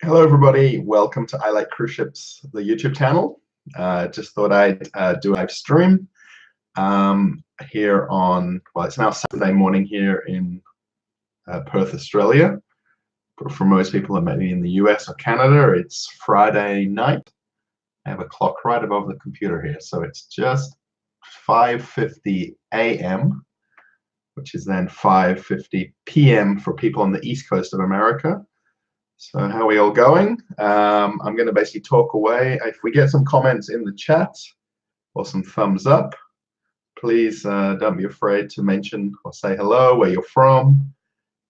Hello, everybody. Welcome to I Like Cruise Ships, the YouTube channel. Just thought I'd do a live stream here on, well, it's now Saturday morning here in Perth, Australia. But for most people that may be in the US or Canada, it's Friday night. I have a clock right above the computer here, so it's just 5:50 a.m., which is then 5:50 p.m. for people on the East Coast of America. So how are we all going? I'm going to basically talk away. If we get some comments in the chat or some thumbs up, please don't be afraid to mention or say hello, where you're from.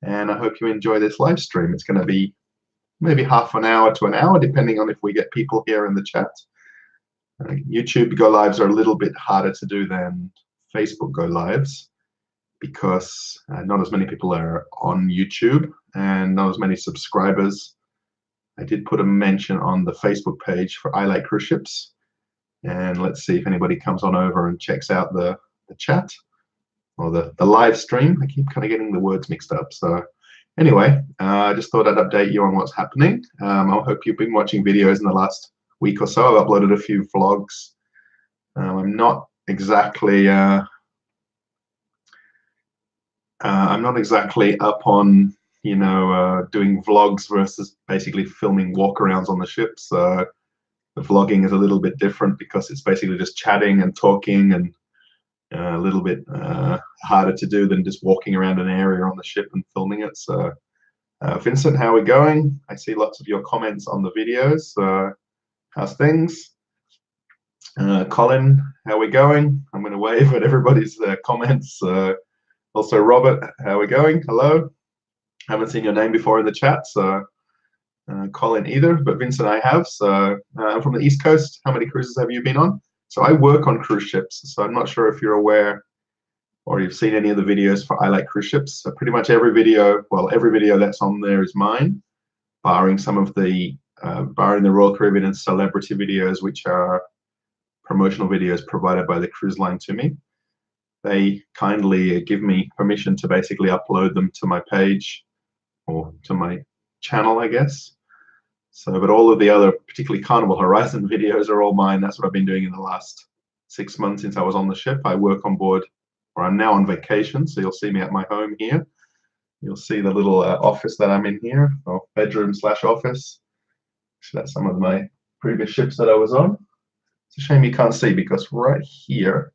And I hope you enjoy this live stream. It's going to be maybe half an hour to an hour, depending on if we get people here in the chat. YouTube Go Lives are a little bit harder to do than Facebook Go Lives because not as many people are on YouTube and not as many subscribers. I did put a mention on the Facebook page for I Like Cruise Ships, and let's see if anybody comes on over and checks out the chat or the live stream. I keep kind of getting the words mixed up. So anyway, I just thought I'd update you on what's happening. I hope you've been watching videos in the last week or so. I've uploaded a few vlogs. I'm not exactly up on, doing vlogs versus basically filming walkarounds on the ship. So the vlogging is a little bit different because it's basically just chatting and talking and a little bit harder to do than just walking around an area on the ship and filming it. So Vincent, how are we going? I see lots of your comments on the videos. How's things? Colin, how are we going? I'm going to wave at everybody's comments. Also, Robert, how are we going? Hello. I haven't seen your name before in the chat, so Colin either, but Vincent I have. So I'm from the East Coast. How many cruises have you been on? So I work on cruise ships, so I'm not sure if you're aware or you've seen any of the videos for I Like Cruise Ships. So pretty much every video that's on there is mine, barring some of the barring the Royal Caribbean and celebrity videos, which are promotional videos provided by the cruise line to me. They kindly give me permission to basically upload them to my page or to my channel, I guess. So, but all of the other, particularly Carnival Horizon videos, are all mine. That's what I've been doing in the last 6 months since I was on the ship. I work on board, or I'm now on vacation, so you'll see me at my home here. You'll see the little office that I'm in here, or bedroom/office. So that's some of my previous ships that I was on. It's a shame you can't see because right here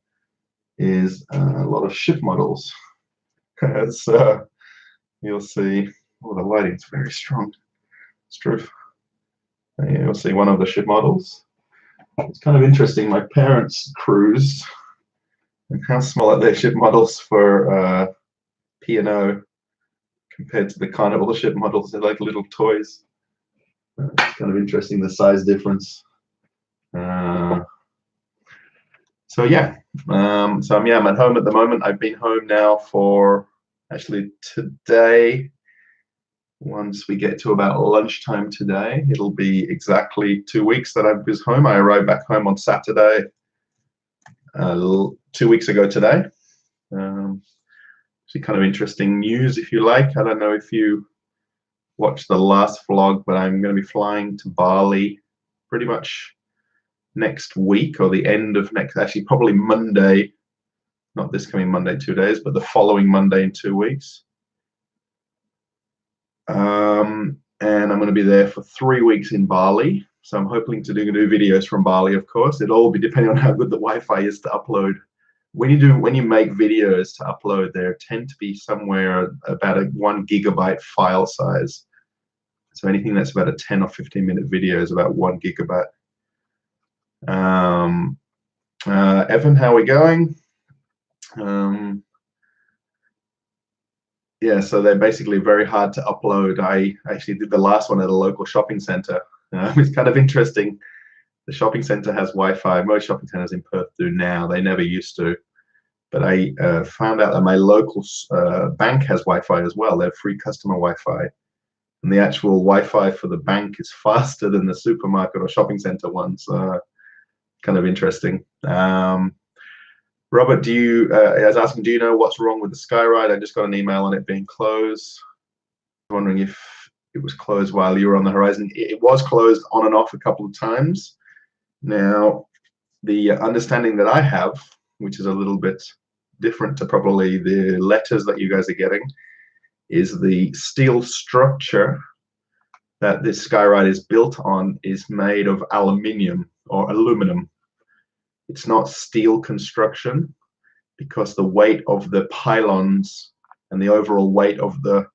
is a lot of ship models. So you'll see, oh, the lighting's very strong. It's true. You'll see one of the ship models. It's kind of interesting. My parents cruised, and how small are their ship models for P&O compared to the Carnival ship models? They're like little toys. It's kind of interesting, the size difference. So yeah, I'm at home at the moment. I've been home now for actually today. Once we get to about lunchtime today, it'll be exactly 2 weeks that I was home. I arrived back home on Saturday, 2 weeks ago today. Actually, kind of interesting news, if you like. I don't know if you watched the last vlog, but I'm going to be flying to Bali pretty much next week, or the end of next, actually probably Monday, not this coming Monday 2 days, but the following Monday in 2 weeks. And I'm going to be there for 3 weeks in Bali. So I'm hoping to do videos from Bali, of course. It'll all be depending on how good the Wi-Fi is to upload. When you make videos to upload, there tend to be somewhere about a 1 gigabyte file size. So anything that's about a 10 or 15 minute video is about 1 gigabyte. Evan, how are we going? Yeah, so they're basically very hard to upload. I actually did the last one at a local shopping center. It's kind of interesting. The shopping center has Wi-Fi. Most shopping centers in Perth do now. They never used to. But I found out that my local bank has Wi-Fi as well. They have free customer Wi-Fi. And the actual Wi-Fi for the bank is faster than the supermarket or shopping center ones. Kind of interesting. Robert, I was asking, do you know what's wrong with the Skyride? I just got an email on it being closed. I'm wondering if it was closed while you were on the horizon. It was closed on and off a couple of times. Now, the understanding that I have, which is a little bit different to probably the letters that you guys are getting, is the steel structure that this skyride is built on is made of aluminium or aluminum. It's not steel construction, because the weight of the pylons and the overall weight of the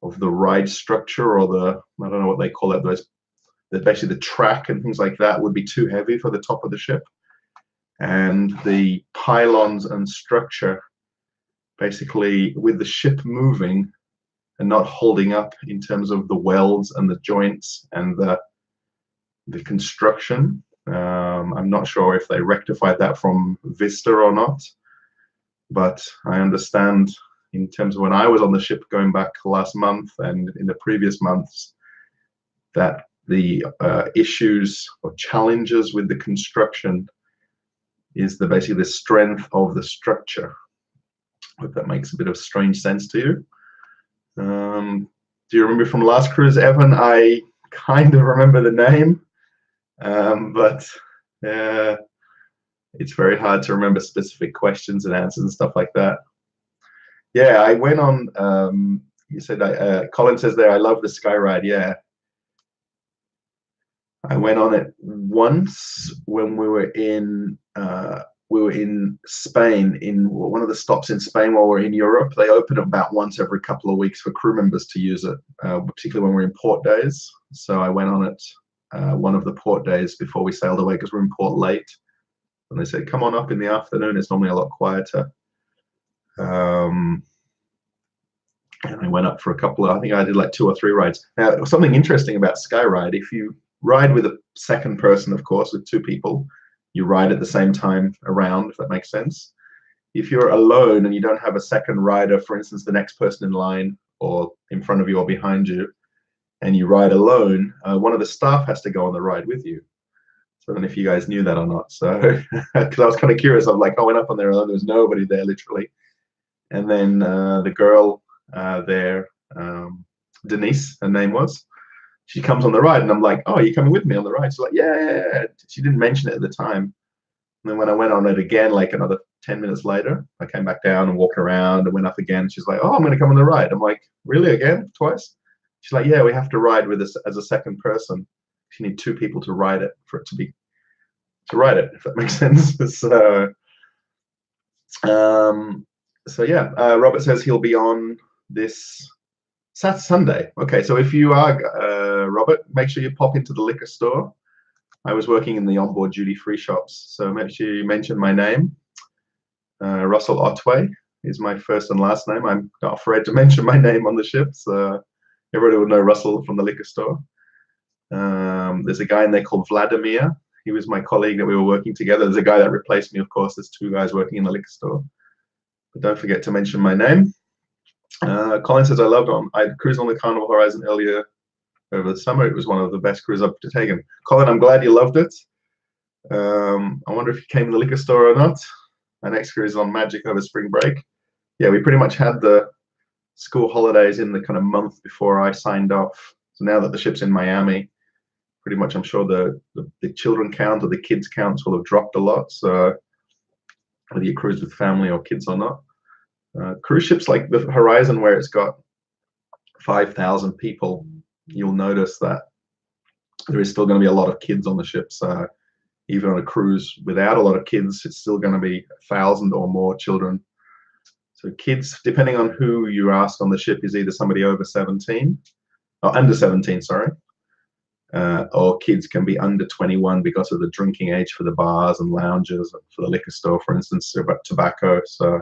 ride structure, or the, I don't know what they call it, basically the track and things like that, would be too heavy for the top of the ship. And the pylons and structure, basically with the ship moving and not holding up in terms of the welds and the joints and the construction. I'm not sure if they rectified that from Vista or not, but I understand in terms of when I was on the ship going back last month and in the previous months, that the issues or challenges with the construction is basically the strength of the structure. I hope that makes a bit of strange sense to you. Do you remember from last cruise, Evan? I kind of remember the name, but it's very hard to remember specific questions and answers and stuff like that. Yeah, I went on, you said, Colin says there, I love the Skyride. Yeah. I went on it once when we were in Spain, in one of the stops in Spain while we're in Europe. They open it about once every couple of weeks for crew members to use it, particularly when we're in port days. So I went on it one of the port days before we sailed away, because we're in port late. And they said, come on up in the afternoon. It's normally a lot quieter. And I went up for a couple of, I think I did like 2 or 3 rides. Now, something interesting about Skyride, if you ride with a second person, of course, with 2 people, you ride at the same time around, if that makes sense. If you're alone and you don't have a second rider, for instance, the next person in line or in front of you or behind you, and you ride alone, one of the staff has to go on the ride with you. So I don't know if you guys knew that or not. So, because I was kind of curious, I'm like, I went up on there alone, there was nobody there, literally. And then the girl there, Denise, her name was, she comes on the ride, and I'm like, oh, are you coming with me on the ride? She's like, yeah. She didn't mention it at the time. And then when I went on it again, like another 10 minutes later, I came back down and walked around and went up again. She's like, oh, I'm going to come on the ride. I'm like, really, again? Twice? She's like, yeah, we have to ride with this as a second person. You need 2 people to ride it for it to ride it, if that makes sense. So yeah, Robert says he'll be on this Sunday. Okay, so if you are, Robert, make sure you pop into the liquor store. I was working in the onboard duty-free shops, so make sure you mention my name. Russell Otway is my first and last name. I'm not afraid to mention my name on the ship, so everybody will know Russell from the liquor store. There's a guy in there called Vladimir. He was my colleague that we were working together. There's a guy that replaced me, of course. There's 2 guys working in the liquor store. But don't forget to mention my name. Colin says, I cruised on the Carnival Horizon earlier over the summer. It was one of the best cruises I've taken. Colin, I'm glad you loved it. I wonder if you came in the liquor store or not. Our next cruise is on Magic over spring break. Yeah, we pretty much had the school holidays in the kind of month before I signed off. So now that the ship's in Miami, pretty much I'm sure the children count or the kids counts will have dropped a lot. So whether you cruise with family or kids or not. Cruise ships like the Horizon, where it's got 5,000 people, you'll notice that there is still going to be a lot of kids on the ship. So even on a cruise without a lot of kids, it's still going to be 1,000 or more children. So kids, depending on who you ask on the ship, is either somebody over 17, or under 17, sorry, or kids can be under 21 because of the drinking age for the bars and lounges, for the liquor store, for instance, about tobacco. So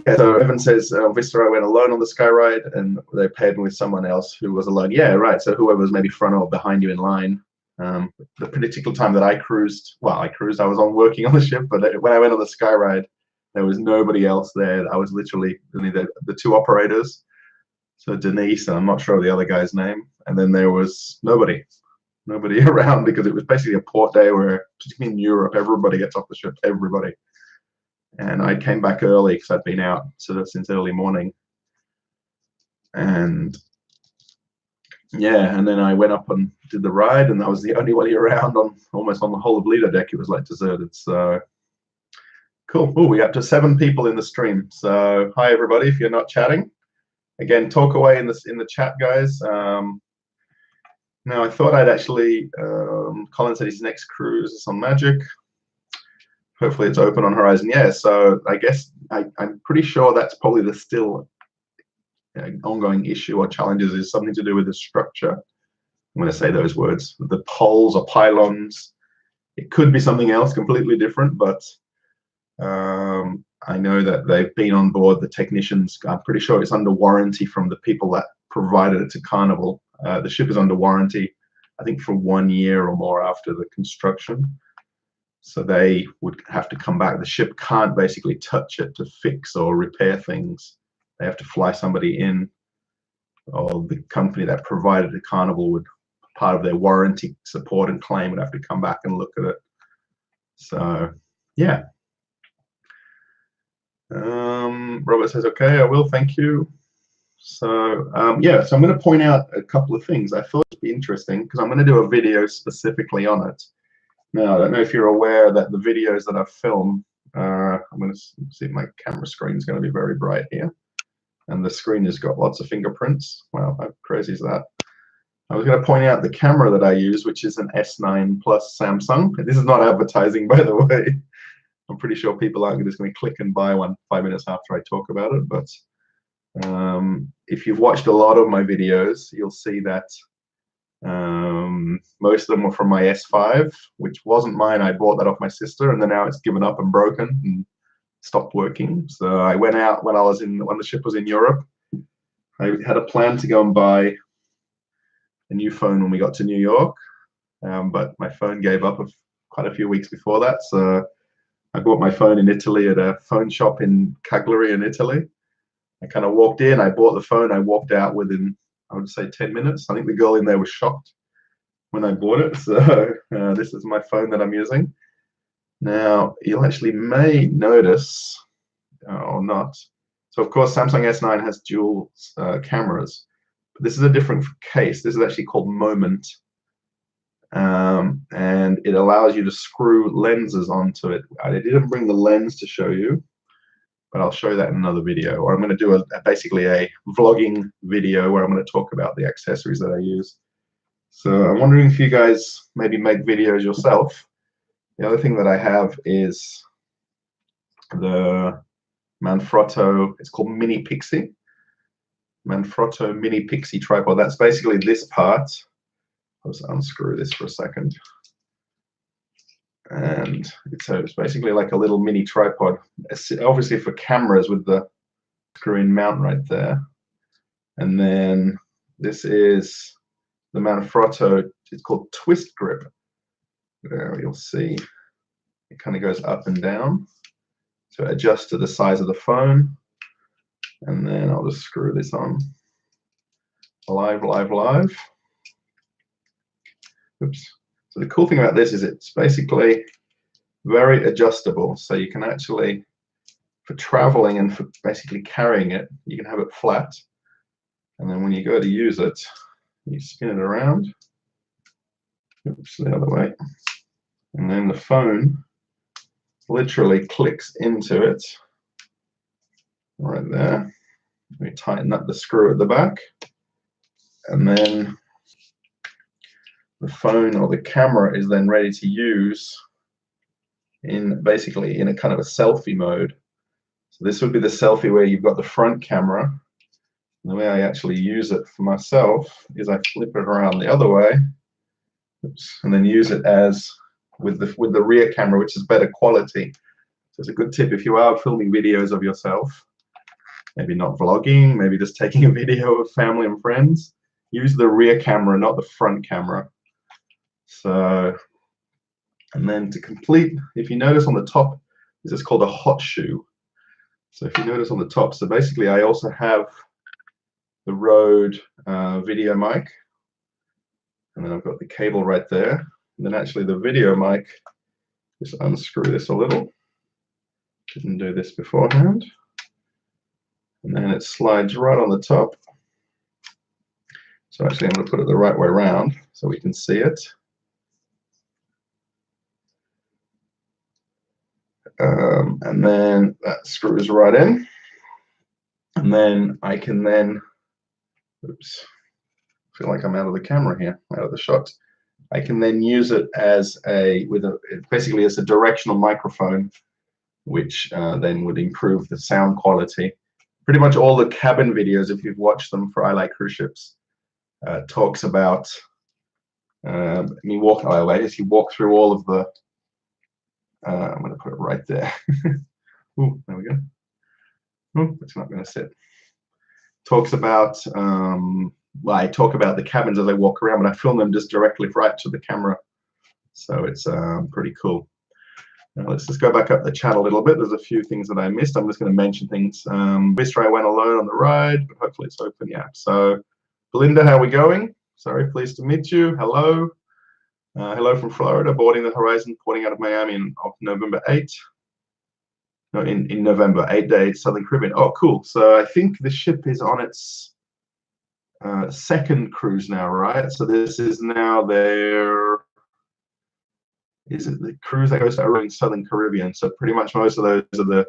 yeah, so Evan says, Vista, I went alone on the Skyride and they paired me with someone else who was alone. Yeah, right. So whoever was maybe front or behind you in line. The particular time that I cruised, I was working on the ship, but when I went on the Skyride, there was nobody else there. I was literally only the 2 operators. So Denise, and I'm not sure of the other guy's name. And then there was nobody around, because it was basically a port day where, particularly in Europe, everybody gets off the ship, everybody. And I came back early because I'd been out sort of since early morning. And yeah, and then I went up and did the ride, and I was the only one around on almost on the whole of Lido deck. It was like deserted. So cool. Oh, we got to 7 people in the stream. So hi everybody. If you're not chatting, again, talk away in the chat, guys. Now I thought I'd actually. Colin said his next cruise is on Magic. Hopefully it's open on Horizon. Yeah. So I guess I'm pretty sure that's probably the still ongoing issue or challenges is something to do with the structure. I'm going to say those words. The poles or pylons. It could be something else completely different, but I know that they've been on board, the technicians. I'm pretty sure it's under warranty from the people that provided it to Carnival. The ship is under warranty, I think, for 1 year or more after the construction. So they would have to come back. The ship can't basically touch it to fix or repair things. They have to fly somebody in, or the company that provided the Carnival would, part of their warranty support and claim, would have to come back and look at it. So yeah. Robert says, okay, I will, thank you. So yeah, so I'm going to point out a couple of things I thought would be interesting, because I'm going to do a video specifically on it. Now, I don't know if you're aware that the videos that I've filmed, I'm going to see if my camera screen is going to be very bright here. And the screen has got lots of fingerprints. Wow, how crazy is that? I was going to point out the camera that I use, which is an S9 Plus Samsung. This is not advertising, by the way. I'm pretty sure people aren't just going to click and buy one 5 minutes after I talk about it. But if you've watched a lot of my videos, you'll see that most of them were from my S5, which wasn't mine. I bought that off my sister, and then now it's given up and broken and stopped working. So I went out when the ship was in Europe. I had a plan to go and buy a new phone when we got to New York, but my phone gave up quite a few weeks before that. So I bought my phone in Italy at a phone shop in Cagliari in Italy. I kind of walked in, I bought the phone, I walked out within, I would say, 10 minutes. I think the girl in there was shocked when I bought it. So this is my phone that I'm using. Now, you'll actually may notice, or not. So, of course, Samsung S9 has dual cameras. But this is a different case. This is actually called Moment. And it allows you to screw lenses onto it. I didn't bring the lens to show you, but I'll show you that in another video. Or I'm going to do basically a vlogging video where I'm going to talk about the accessories that I use. So I'm wondering if you guys maybe make videos yourself. The other thing that I have is the Manfrotto, it's called Mini Pixie. Manfrotto Mini Pixie tripod. That's basically this part. I'll just unscrew this for a second. And it's basically like a little mini tripod. It's obviously for cameras with the screw-in mount right there. And then this is the Manfrotto, it's called Twist Grip. There you'll see it kind of goes up and down. So it adjusts to the size of the phone. And then I'll just screw this on. Live. Oops. So the cool thing about this is it's basically very adjustable. So you can actually, for traveling and for basically carrying it, you can have it flat. And then when you go to use it, you spin it around. Oops, the other way. And then the phone literally clicks into it right there. We tighten up the screw at the back. And then the phone or the camera is then ready to use basically in a kind of a selfie mode. So this would be the selfie where you've got the front camera. And the way I actually use it for myself is I flip it around the other way. Oops, and then use it as with the rear camera, which is better quality. So it's a good tip if you are filming videos of yourself, maybe not vlogging, maybe just taking a video of family and friends, use the rear camera, not the front camera. So, and then to complete, if you notice on the top, this is called a hot shoe. So if you notice on the top, so basically I also have the Rode video mic, and then I've got the cable right there. And then actually the video mic, just unscrew this a little. Didn't do this beforehand. And then it slides right on the top. So actually I'm going to put it the right way around so we can see it. And then that screws right in. And then I can then, oops, I feel like I'm out of the camera here, out of the shot. I can then use it as basically as a directional microphone, which then would improve the sound quality. Pretty much all the cabin videos, if you've watched them for I Like Cruise Ships, talks about me walking. I guess you walk through all of the. I'm going to put it right there. Ooh, there we go. Oh, it's not going to sit. Talks about. Well, I talk about the cabins as I walk around, but I film them just directly right to the camera, so it's pretty cool. Now let's just go back up the chat a little bit. There's a few things that I missed. I'm just going to mention things. Vista, I went alone on the ride, but hopefully it's open. Yeah. So, Belinda, how are we going? Sorry, pleased to meet you. Hello. Hello from Florida, boarding the Horizon, porting out of Miami on November 8th. No, in November, 8-day Southern Caribbean. Oh, cool. So I think the ship is on its second cruise now, right? So this is now their, is it the cruise that goes to Southern Caribbean? So pretty much most of those are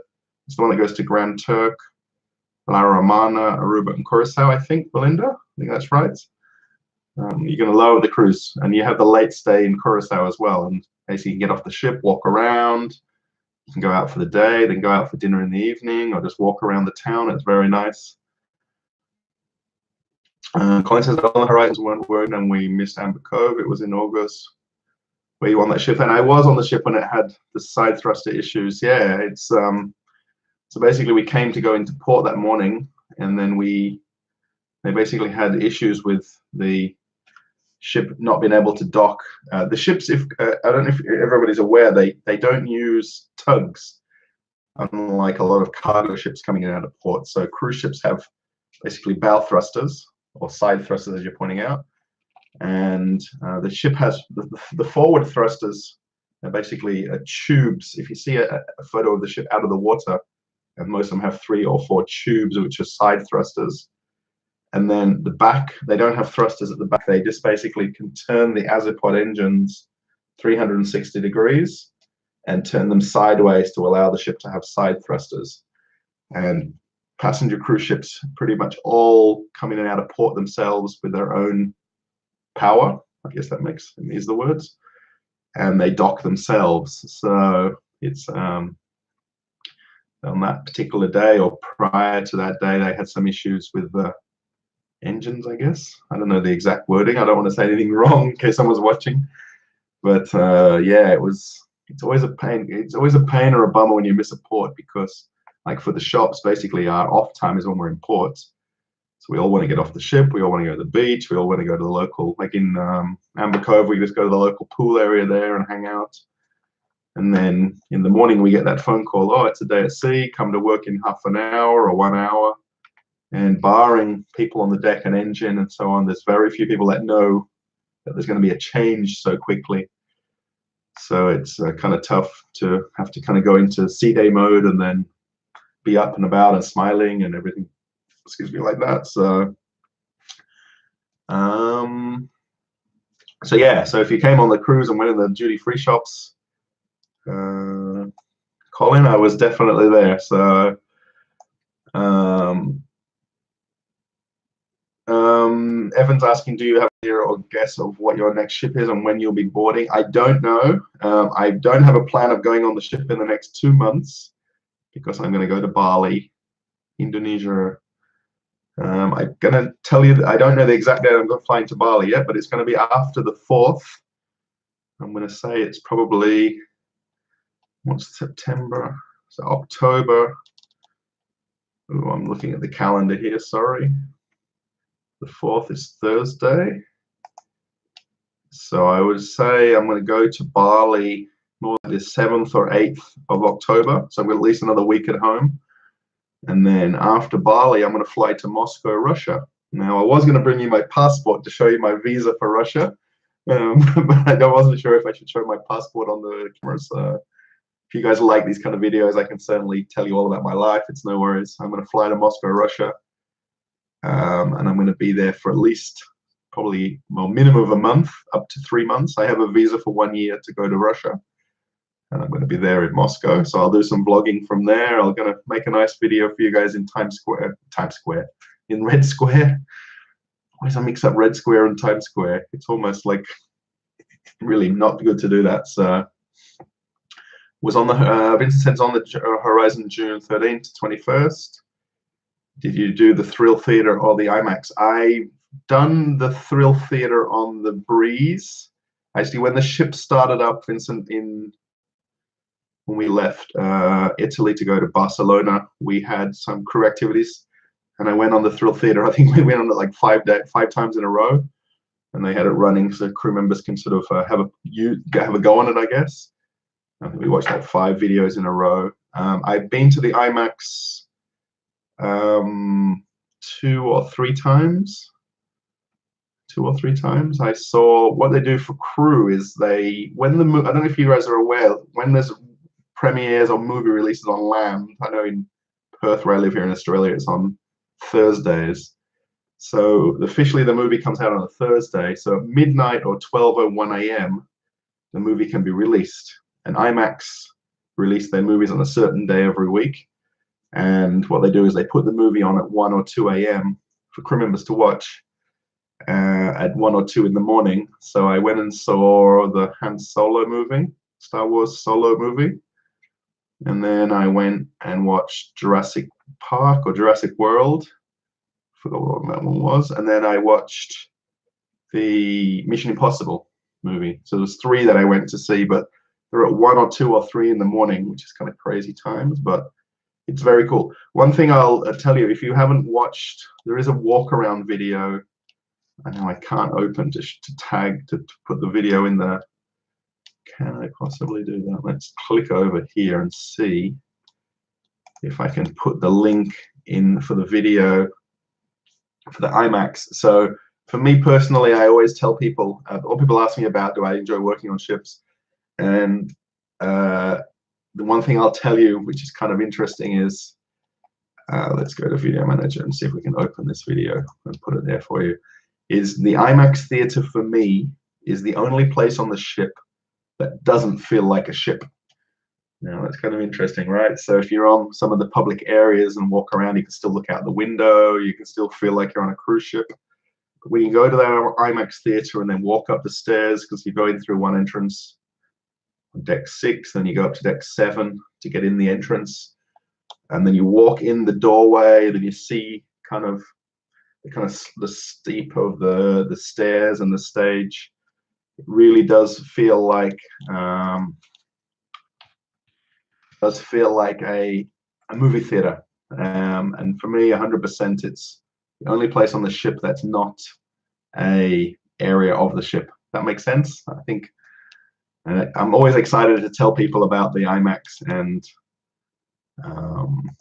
it's the one that goes to Grand Turk, La Romana, Aruba, and Curacao, I think, Belinda. I think that's right. You're going to lower the cruise, and you have the late stay in Curacao as well. And basically, you can get off the ship, walk around. You can go out for the day, then go out for dinner in the evening, or just walk around the town. It's very nice. Colin says all the Horizons weren't working, and we missed Amber Cove. It was in August. Were you on that ship? And I was on the ship when it had the side thruster issues. Yeah, it's so basically we came to go into port that morning, and then they basically had issues with the ship not being able to dock. The ships, if I don't know if everybody's aware, they don't use tugs, unlike a lot of cargo ships coming in and out of port. So cruise ships have basically bow thrusters or side thrusters, as you're pointing out, and the ship has the forward thrusters are basically tubes. If you see a photo of the ship out of the water, and most of them have 3 or 4 tubes, which are side thrusters. And then the back, they don't have thrusters at the back. They just basically can turn the azipod engines 360 degrees and turn them sideways to allow the ship to have side thrusters. And passenger cruise ships pretty much all come in and out of port themselves with their own power. I guess that is the words. And they dock themselves. So it's on that particular day or prior to that day, they had some issues with the engines, I guess. I don't know the exact wording. I don't want to say anything wrong in case someone's watching. But yeah, it's always a pain. It's always a pain or a bummer when you miss a port, because like for the shops, basically our off time is when we're in port. So we all want to get off the ship. We all want to go to the beach. We all want to go to the local, like in Amber Cove, we just go to the local pool area there and hang out. And then in the morning, we get that phone call, oh, it's a day at sea, come to work in half an hour or 1 hour. And barring people on the deck and engine and so on, there's very few people that know that there's going to be a change so quickly. So it's kind of tough to have to kind of go into sea day mode and then be up and about and smiling and everything, excuse me, like that. So, so yeah, so if you came on the cruise and went in the duty-free shops, Colin, I was definitely there. So, Evan's asking, do you have an idea or guess of what your next ship is and when you'll be boarding? I don't know. I don't have a plan of going on the ship in the next 2 months because I'm going to go to Bali, Indonesia. I'm going to tell you that I don't know the exact date I'm going flying to Bali yet, but it's going to be after the 4th. I'm going to say it's probably, what's September? So October. Oh, I'm looking at the calendar here, sorry. The 4th is Thursday. So I would say I'm going to go to Bali more like the 7th or 8th of October. So we're at least another week at home. And then after Bali, I'm going to fly to Moscow, Russia. Now, I was going to bring you my passport to show you my visa for Russia. But I wasn't sure if I should show my passport on the camera. So if you guys like these kind of videos, I can certainly tell you all about my life. It's no worries. I'm going to fly to Moscow, Russia. And I'm going to be there for at least probably, well, minimum of a month, up to 3 months. I have a visa for 1 year to go to Russia, and I'm going to be there in Moscow. So I'll do some vlogging from there. I'm going to make a nice video for you guys in Times Square, in Red Square. Always I mix up Red Square and Times Square. It's almost like really not good to do that. So was on the Vincent Said's on the horizon June 13th to 21st. Did you do the Thrill Theatre or the IMAX? I've done the Thrill Theatre on the Breeze. Actually, when the ship started up, Vincent, when we left Italy to go to Barcelona, we had some crew activities, and I went on the Thrill Theatre. I think we went on it like 5 times in a row, and they had it running so crew members can sort of have a go on it, I guess. I think we watched like 5 videos in a row. I've been to the IMAX 2 or 3 times. 2 or 3 times. I saw what they do for crew is I don't know if you guys are aware, when there's premieres or movie releases on land, I know in Perth where I live here in Australia, it's on Thursdays. So officially the movie comes out on a Thursday. So at midnight or 12:01 a.m. the movie can be released. And IMAX release their movies on a certain day every week. And what they do is they put the movie on at 1 or 2 a.m. for crew members to watch at 1 or 2 in the morning. So I went and saw the Han Solo movie, Star Wars Solo movie. And then I went and watched Jurassic Park or Jurassic World. Forgot what that one was. And then I watched the Mission Impossible movie. So there's 3 that I went to see, but they're at 1 or 2 or 3 in the morning, which is kind of crazy times, but it's very cool. One thing I'll tell you, if you haven't watched, there is a walk around video. I know I can't open to put the video in there. Can I possibly do that? Let's click over here and see if I can put the link in for the video for the IMAX. So for me personally, I always tell people, all people ask me about, do I enjoy working on ships? And the one thing I'll tell you, which is kind of interesting, is let's go to Video Manager and see if we can open this video and put it there for you. Is the IMAX theater for me is the only place on the ship that doesn't feel like a ship. Now that's kind of interesting, right? So if you're on some of the public areas and walk around, you can still look out the window. You can still feel like you're on a cruise ship. But when you go to the IMAX theater and then walk up the stairs, because you go in through one entrance on deck 6, then you go up to deck 7 to get in the entrance, and then you walk in the doorway, then you see the steep of the stairs and the stage. It really does feel like a movie theater, and for me 100% it's the only place on the ship that's not a area of the ship. That makes sense. I think I'm always excited to tell people about the IMAX, and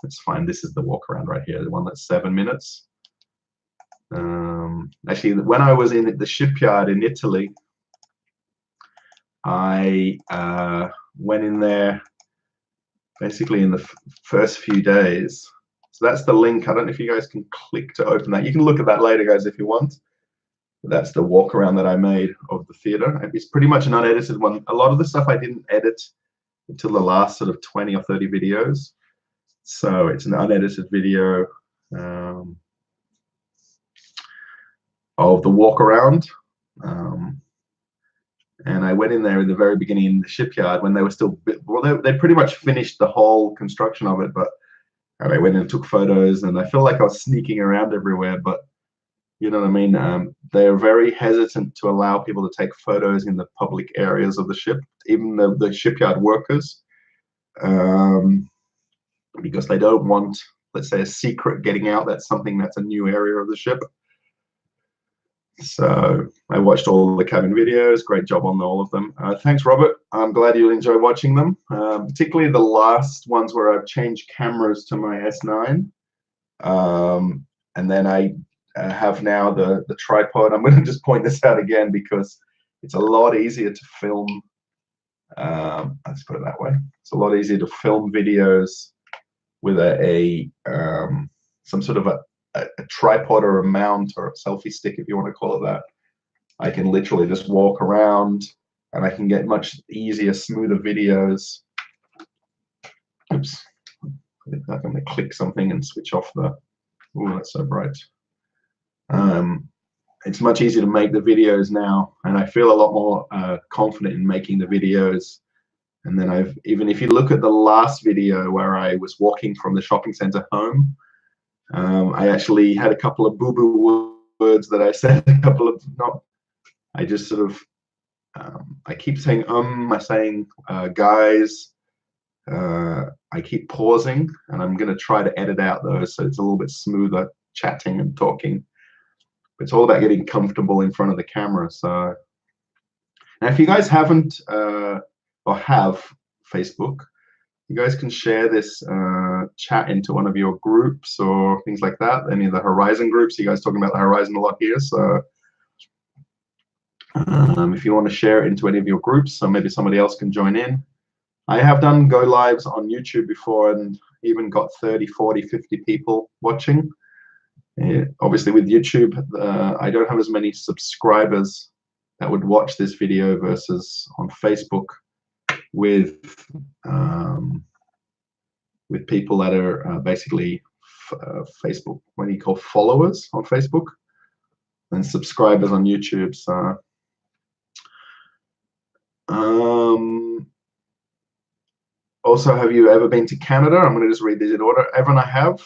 let's find, this is the walk around right here, the one that's 7 minutes. Actually, when I was in the shipyard in Italy, I went in there basically in the first few days. So that's the link. I don't know if you guys can click to open that. You can look at that later, guys, if you want. But that's the walk around that I made of the theater. It's pretty much an unedited one. A lot of the stuff I didn't edit until the last sort of 20 or 30 videos. So it's an unedited video of the walk around. And I went in there in the very beginning in the shipyard when they were still, well, they pretty much finished the whole construction of it, but I went and took photos, and I feel like I was sneaking around everywhere, but you know what I mean? They're very hesitant to allow people to take photos in the public areas of the ship, even the shipyard workers, because they don't want, let's say, a secret getting out that's something that's a new area of the ship. So I watched all the cabin videos. Great job on all of them. Thanks, Robert. I'm glad you enjoy watching them, particularly the last ones where I've changed cameras to my S9. And then I have now the tripod. I'm going to just point this out again because it's a lot easier to film. Let's put it that way. It's a lot easier to film videos with some sort of a tripod or a mount or a selfie stick, if you want to call it that, I can literally just walk around, and I can get much easier, smoother videos. Oops, I think I'm going to click something and switch off the. Oh, that's so bright. It's much easier to make the videos now, and I feel a lot more confident in making the videos. And then even if you look at the last video where I was walking from the shopping center home, I actually had a couple of boo-boo words that I said, a couple of I just sort of, I keep saying I'm saying guys, I keep pausing, and I'm going to try to edit out those so it's a little bit smoother chatting and talking. It's all about getting comfortable in front of the camera. So now, if you guys haven't or have Facebook, you guys can share this chat into one of your groups or things like that. Any of the Horizon groups, you guys talking about the Horizon a lot here. So if you want to share it into any of your groups, so maybe somebody else can join in. I have done go lives on YouTube before and even got 30, 40, 50 people watching. Obviously with YouTube, I don't have as many subscribers that would watch this video versus on Facebook with people that are basically Facebook, what do you call followers on Facebook, and subscribers on YouTube. So also, have you ever been to Canada? I'm going to just read these in order. Everyone, I have.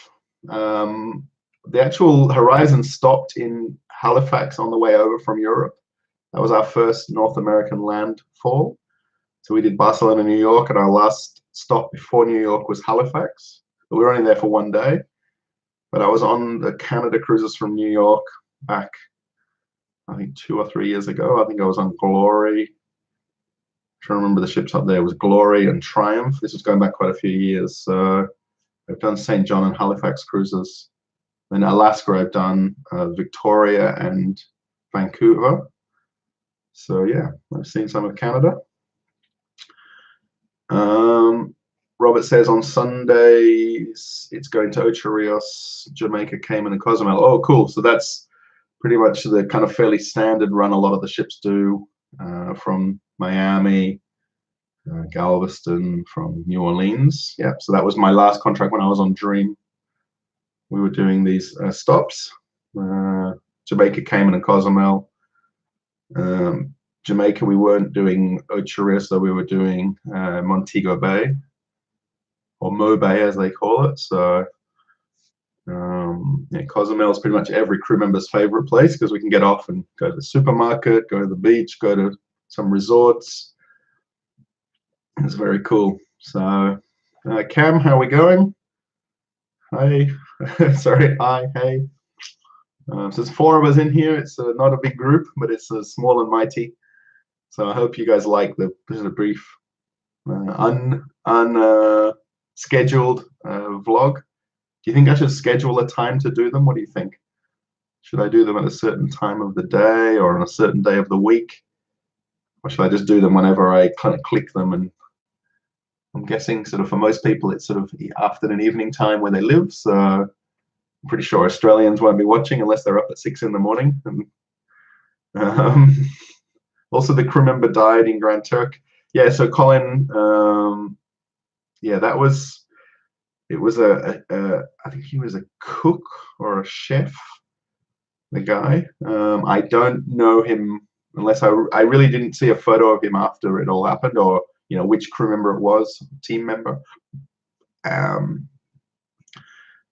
The actual Horizon stopped in Halifax on the way over from Europe. That was our first North American landfall. So we did Barcelona, New York, and our last stop before New York was Halifax. But we were only there for one day. But I was on the Canada cruises from New York back, I think 2 or 3 years ago. I think I was on Glory. I'm trying to remember the ships up there. It was Glory and Triumph. This was going back quite a few years. So I've done St. John and Halifax cruises. In Alaska, I've done Victoria and Vancouver. So yeah, I've seen some of Canada. Robert says on Sundays it's going to Ocho Rios, Jamaica, Cayman, and Cozumel. Oh, cool. So that's pretty much the kind of fairly standard run a lot of the ships do from Miami, Galveston, from New Orleans. Yeah, so that was my last contract when I was on Dream. We were doing these stops, Jamaica, Cayman, and Cozumel. Jamaica, we weren't doing Ocho Rios, so we were doing Montego Bay, or Mo Bay as they call it. So yeah, Cozumel is pretty much every crew member's favorite place because we can get off and go to the supermarket, go to the beach, go to some resorts. It's very cool. So Cam, how are we going? Hi. Sorry, hi, hey. So there's 4 of us in here. It's not a big group, but it's small and mighty. So I hope you guys like this is a brief, scheduled vlog. Do you think I should schedule a time to do them? What do you think? Should I do them at a certain time of the day or on a certain day of the week? Or should I just do them whenever I kind of click them? And I'm guessing sort of for most people, it's sort of afternoon, evening time where they live. So I'm pretty sure Australians won't be watching unless they're up at 6 in the morning. And, also, the crew member died in Grand Turk. Yeah, so Colin, yeah, that was, it was I think he was a cook or a chef, the guy. I don't know him unless I really didn't see a photo of him after it all happened, or, you know, which crew member it was, team member.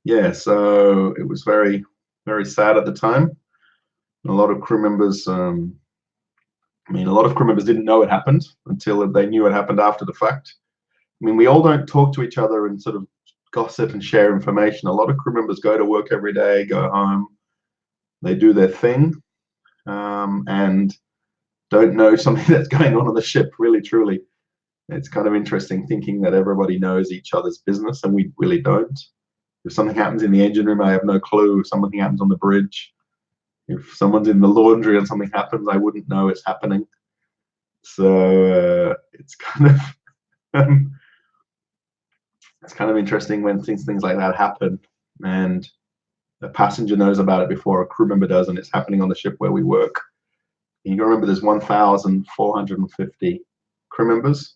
Yeah, so it was very, very sad at the time. A lot of crew members, I mean, a lot of crew members didn't know it happened until they knew it happened after the fact. I mean, we all don't talk to each other and sort of gossip and share information. A lot of crew members go to work every day, go home, they do their thing, and don't know something that's going on the ship, really, truly. It's kind of interesting thinking that everybody knows each other's business, and we really don't. If something happens in the engine room, I have no clue. If something happens on the bridge, if someone's in the laundry and something happens, I wouldn't know it's happening. So it's kind of interesting when things like that happen, and a passenger knows about it before a crew member does, and it's happening on the ship where we work. You got to remember there's 1,450 crew members.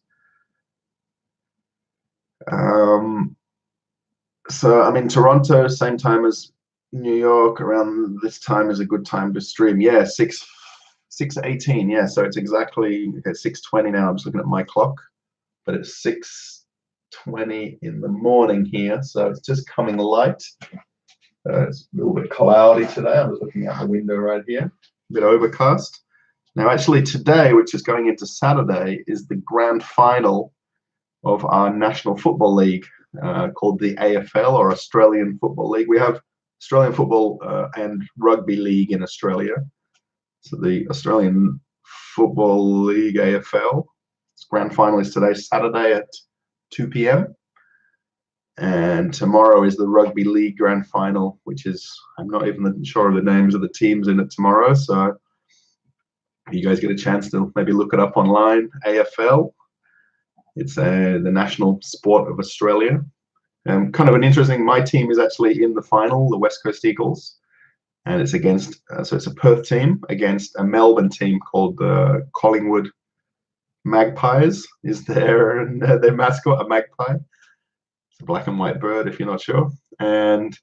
So I'm in Toronto, same time as New York. Around this time is a good time to stream. Yeah, 6:18. Yeah, so it's exactly at 6:20 now. I'm just looking at my clock, but it's 6:20 in the morning here, so it's just coming light. It's a little bit cloudy today. I was looking out the window right here, a bit overcast. Now, actually, today, which is going into Saturday, is the grand final of our National Football League, called the AFL, or Australian Football League. We have Australian Football and Rugby League in Australia. So the Australian Football League AFL, its grand final is today, Saturday at 2 p.m. And tomorrow is the Rugby League grand final, which is, I'm not even sure of the names of the teams in it tomorrow. So if you guys get a chance to maybe look it up online, AFL. It's the national sport of Australia. Kind of an interesting, my team is actually in the final, the West Coast Eagles. And it's against, so it's a Perth team against a Melbourne team called the Collingwood Magpies. Is their mascot a magpie? It's a black and white bird, if you're not sure. And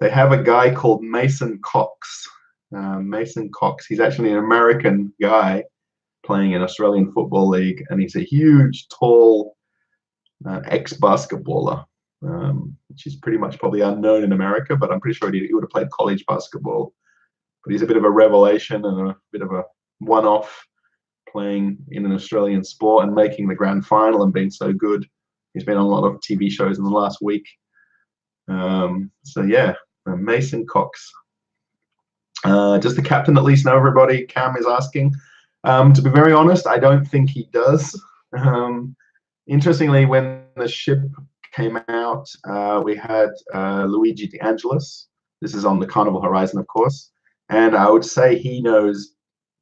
they have a guy called Mason Cox. Mason Cox, he's actually an American guy playing in Australian Football League, and he's a huge, tall ex-basketballer, which is pretty much probably unknown in America, but I'm pretty sure he would have played college basketball. But he's a bit of a revelation and a bit of a one-off playing in an Australian sport and making the grand final and being so good. He's been on a lot of TV shows in the last week. So yeah, Mason Cox. Does the captain at least know everybody? Cam is asking. To be very honest, I don't think he does. Interestingly, when the ship came out, we had Luigi De Angelis. This is on the Carnival Horizon, of course. And I would say he knows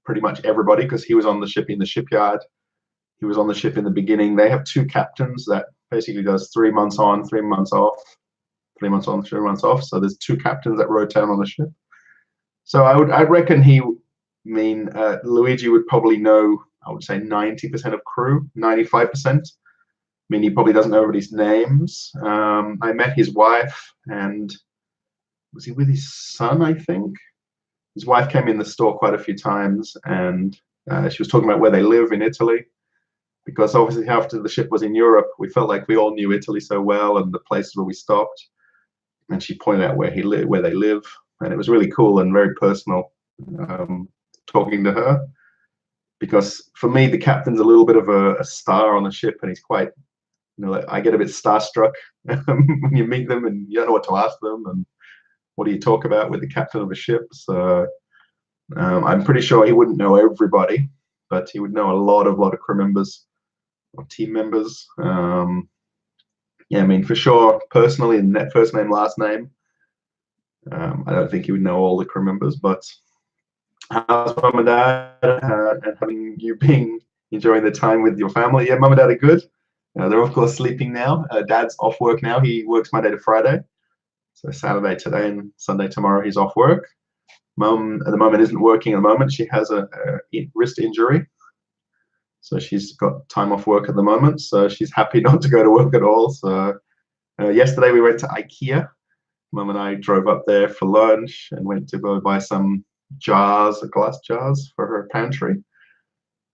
pretty much everybody because he was on the ship in the shipyard. He was on the ship in the beginning. They have two captains that basically does 3 months on, 3 months off, 3 months on, 3 months off. So there's two captains that rotate on the ship. So I reckon Luigi would probably know, I would say 90% of crew, 95%. I mean, he probably doesn't know everybody's names. I met his wife, and was he with his son, I think? His wife came in the store quite a few times, and she was talking about where they live in Italy, because obviously after the ship was in Europe, we felt like we all knew Italy so well and the places where we stopped. And she pointed out where they live, and it was really cool and very personal talking to her. Because for me, the captain's a little bit of a star on the ship, and he's quite, I get a bit starstruck when you meet them and you don't know what to ask them and what do you talk about with the captain of a ship. So I'm pretty sure he wouldn't know everybody, but he would know a lot of crew members or team members. Yeah, I mean, for sure, personally, in that first name, last name, I don't think he would know all the crew members. But how's mum and dad, and having you been enjoying the time with your family? Yeah, mum and dad are good. They're of course sleeping now. Dad's off work now. He works Monday to Friday. So Saturday today and Sunday tomorrow he's off work. Mum at the moment isn't working at the moment. She has a wrist injury. So she's got time off work at the moment. So she's happy not to go to work at all. So yesterday we went to IKEA. Mum and I drove up there for lunch and went to go buy some glass jars for her pantry.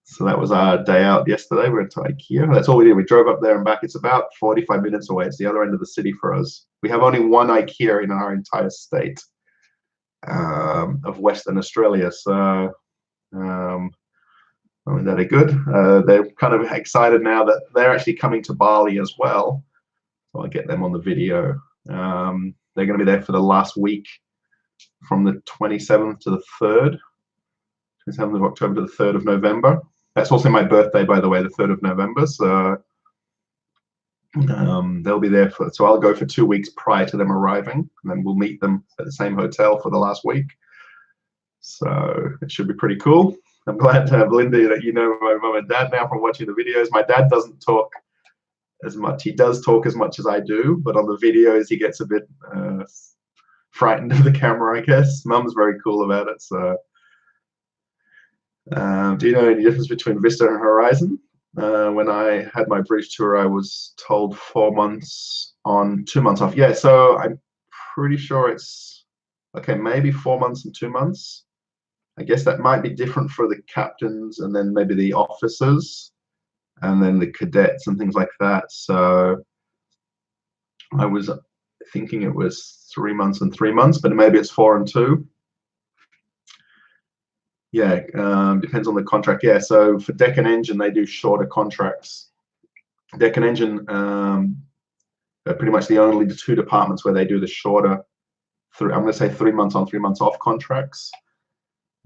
So that was our day out yesterday. We went to IKEA. That's all we did. We drove up there and back. It's about 45 minutes away. It's the other end of the city for us. We have only one IKEA in our entire state of Western Australia. So I mean, they're good. They're kind of excited now that they're actually coming to Bali as well. So I'll get them on the video. They're going to be there for the last week from the 27th to the 3rd. 27th of October to the 3rd of November. That's also my birthday, by the way, the 3rd of November. So they'll be there so I'll go for 2 weeks prior to them arriving, and then we'll meet them at the same hotel for the last week. So it should be pretty cool. I'm glad to have Linda, that you know my mum and dad now from watching the videos. My dad doesn't talk as much. He does talk as much as I do, but on the videos he gets a bit frightened of the camera, I guess. Mum's very cool about it. So Do you know any difference between Vista and Horizon? When I had my bridge tour, I was told 4 months on, 2 months off. Yeah, so I'm pretty sure it's, okay, maybe 4 months and 2 months. I guess that might be different for the captains and then maybe the officers and then the cadets and things like that. So I was thinking it was 3 months and 3 months, but maybe it's 4 and 2. Yeah, depends on the contract. Yeah, so for deck and engine, they do shorter contracts. Deck and engine are pretty much the only two departments where they do the shorter, I'm going to say 3 months on, 3 months off contracts.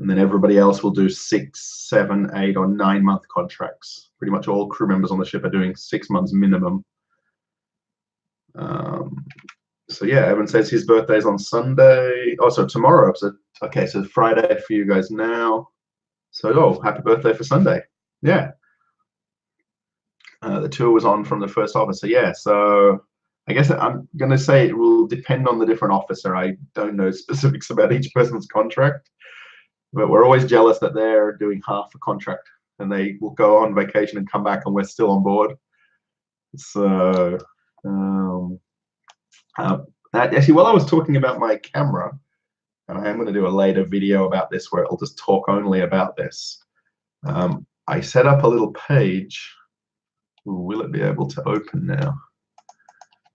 And then everybody else will do 6, 7, 8, or 9 month contracts. Pretty much all crew members on the ship are doing 6 months minimum. So yeah, Evan says his birthday's on Sunday. Oh, so tomorrow. So okay, so Friday for you guys now. So oh, happy birthday for Sunday. Yeah. The tour was on from the first officer. Yeah. So I guess I'm going to say it will depend on the different officer. I don't know specifics about each person's contract, but we're always jealous that they're doing half a contract and they will go on vacation and come back and we're still on board. So actually, while I was talking about my camera, and I am going to do a later video about this where I'll just talk only about this. I set up a little page. Ooh, will it be able to open now?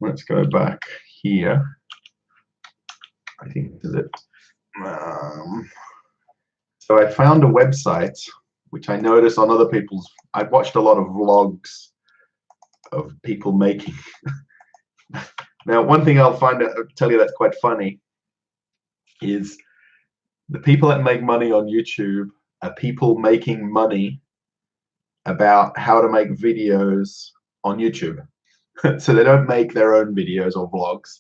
Let's go back here. I think is it. So I found a website which I noticed on other people's. I've watched a lot of vlogs of people making. Now, one thing I'll tell you that's quite funny is the people that make money on YouTube are people making money about how to make videos on YouTube. So they don't make their own videos or vlogs.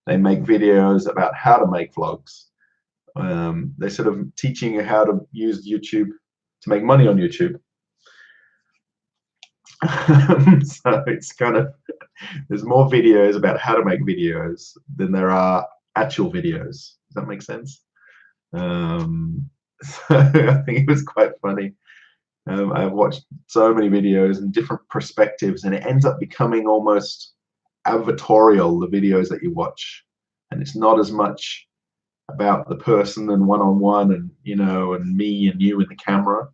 They make videos about how to make vlogs. They're sort of teaching you how to use YouTube to make money on YouTube. So it's kind of, there's more videos about how to make videos than there are actual videos. Does that make sense? So I think it was quite funny. I've watched so many videos and different perspectives, and it ends up becoming almost advertorial, the videos that you watch. And it's not as much about the person and one-on-one and, you know, and me and you and the camera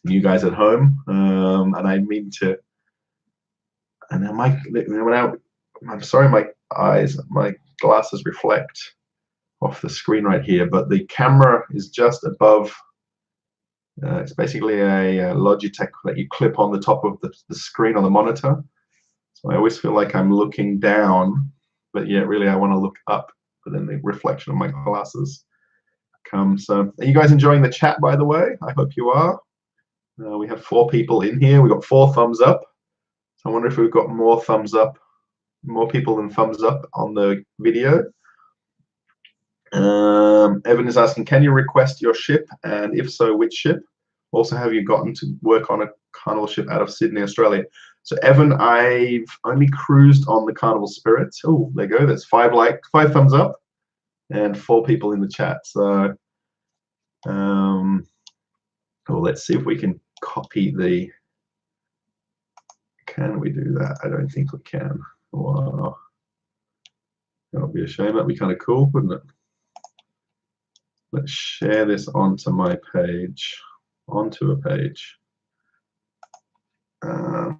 and you guys at home. And I mean to, and I'm sorry, my glasses reflect off the screen right here, but the camera is just above. It's basically a Logitech that you clip on the top of the screen on the monitor. So I always feel like I'm looking down, but yet really I want to look up, but then the reflection of my glasses comes. So are you guys enjoying the chat, by the way? I hope you are. We have 4 people in here. We got 4 thumbs up. So I wonder if we've got more thumbs up, more people than thumbs up on the video. Evan is asking, can you request your ship? And if so, which ship? Also, have you gotten to work on a Carnival ship out of Sydney, Australia? So Evan, I've only cruised on the Carnival Spirit. Oh, there you go. There's 5 thumbs up and 4 people in the chat. So let's see if we can copy the, can we do that? I don't think we can. Wow. That would be a shame. That'd be kind of cool, wouldn't it? Let's share this onto my page, onto a page. I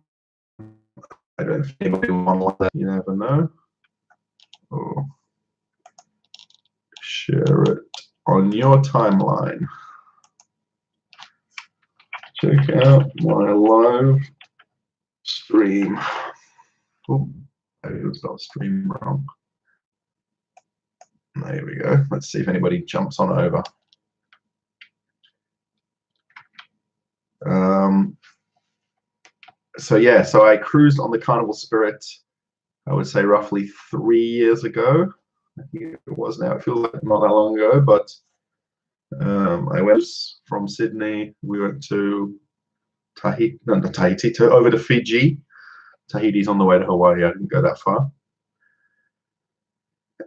don't think anybody will want that. You never know. Or share it on your timeline. Check out my live stream. Oh, I spelled stream wrong. There we go. Let's see if anybody jumps on over. So yeah, so I cruised on the Carnival Spirit, I would say roughly 3 years ago. I think it was now. It feels like not that long ago, but I went from Sydney. We went to Tahiti, no, not Tahiti, over to Fiji. Tahiti's on the way to Hawaii. I didn't go that far.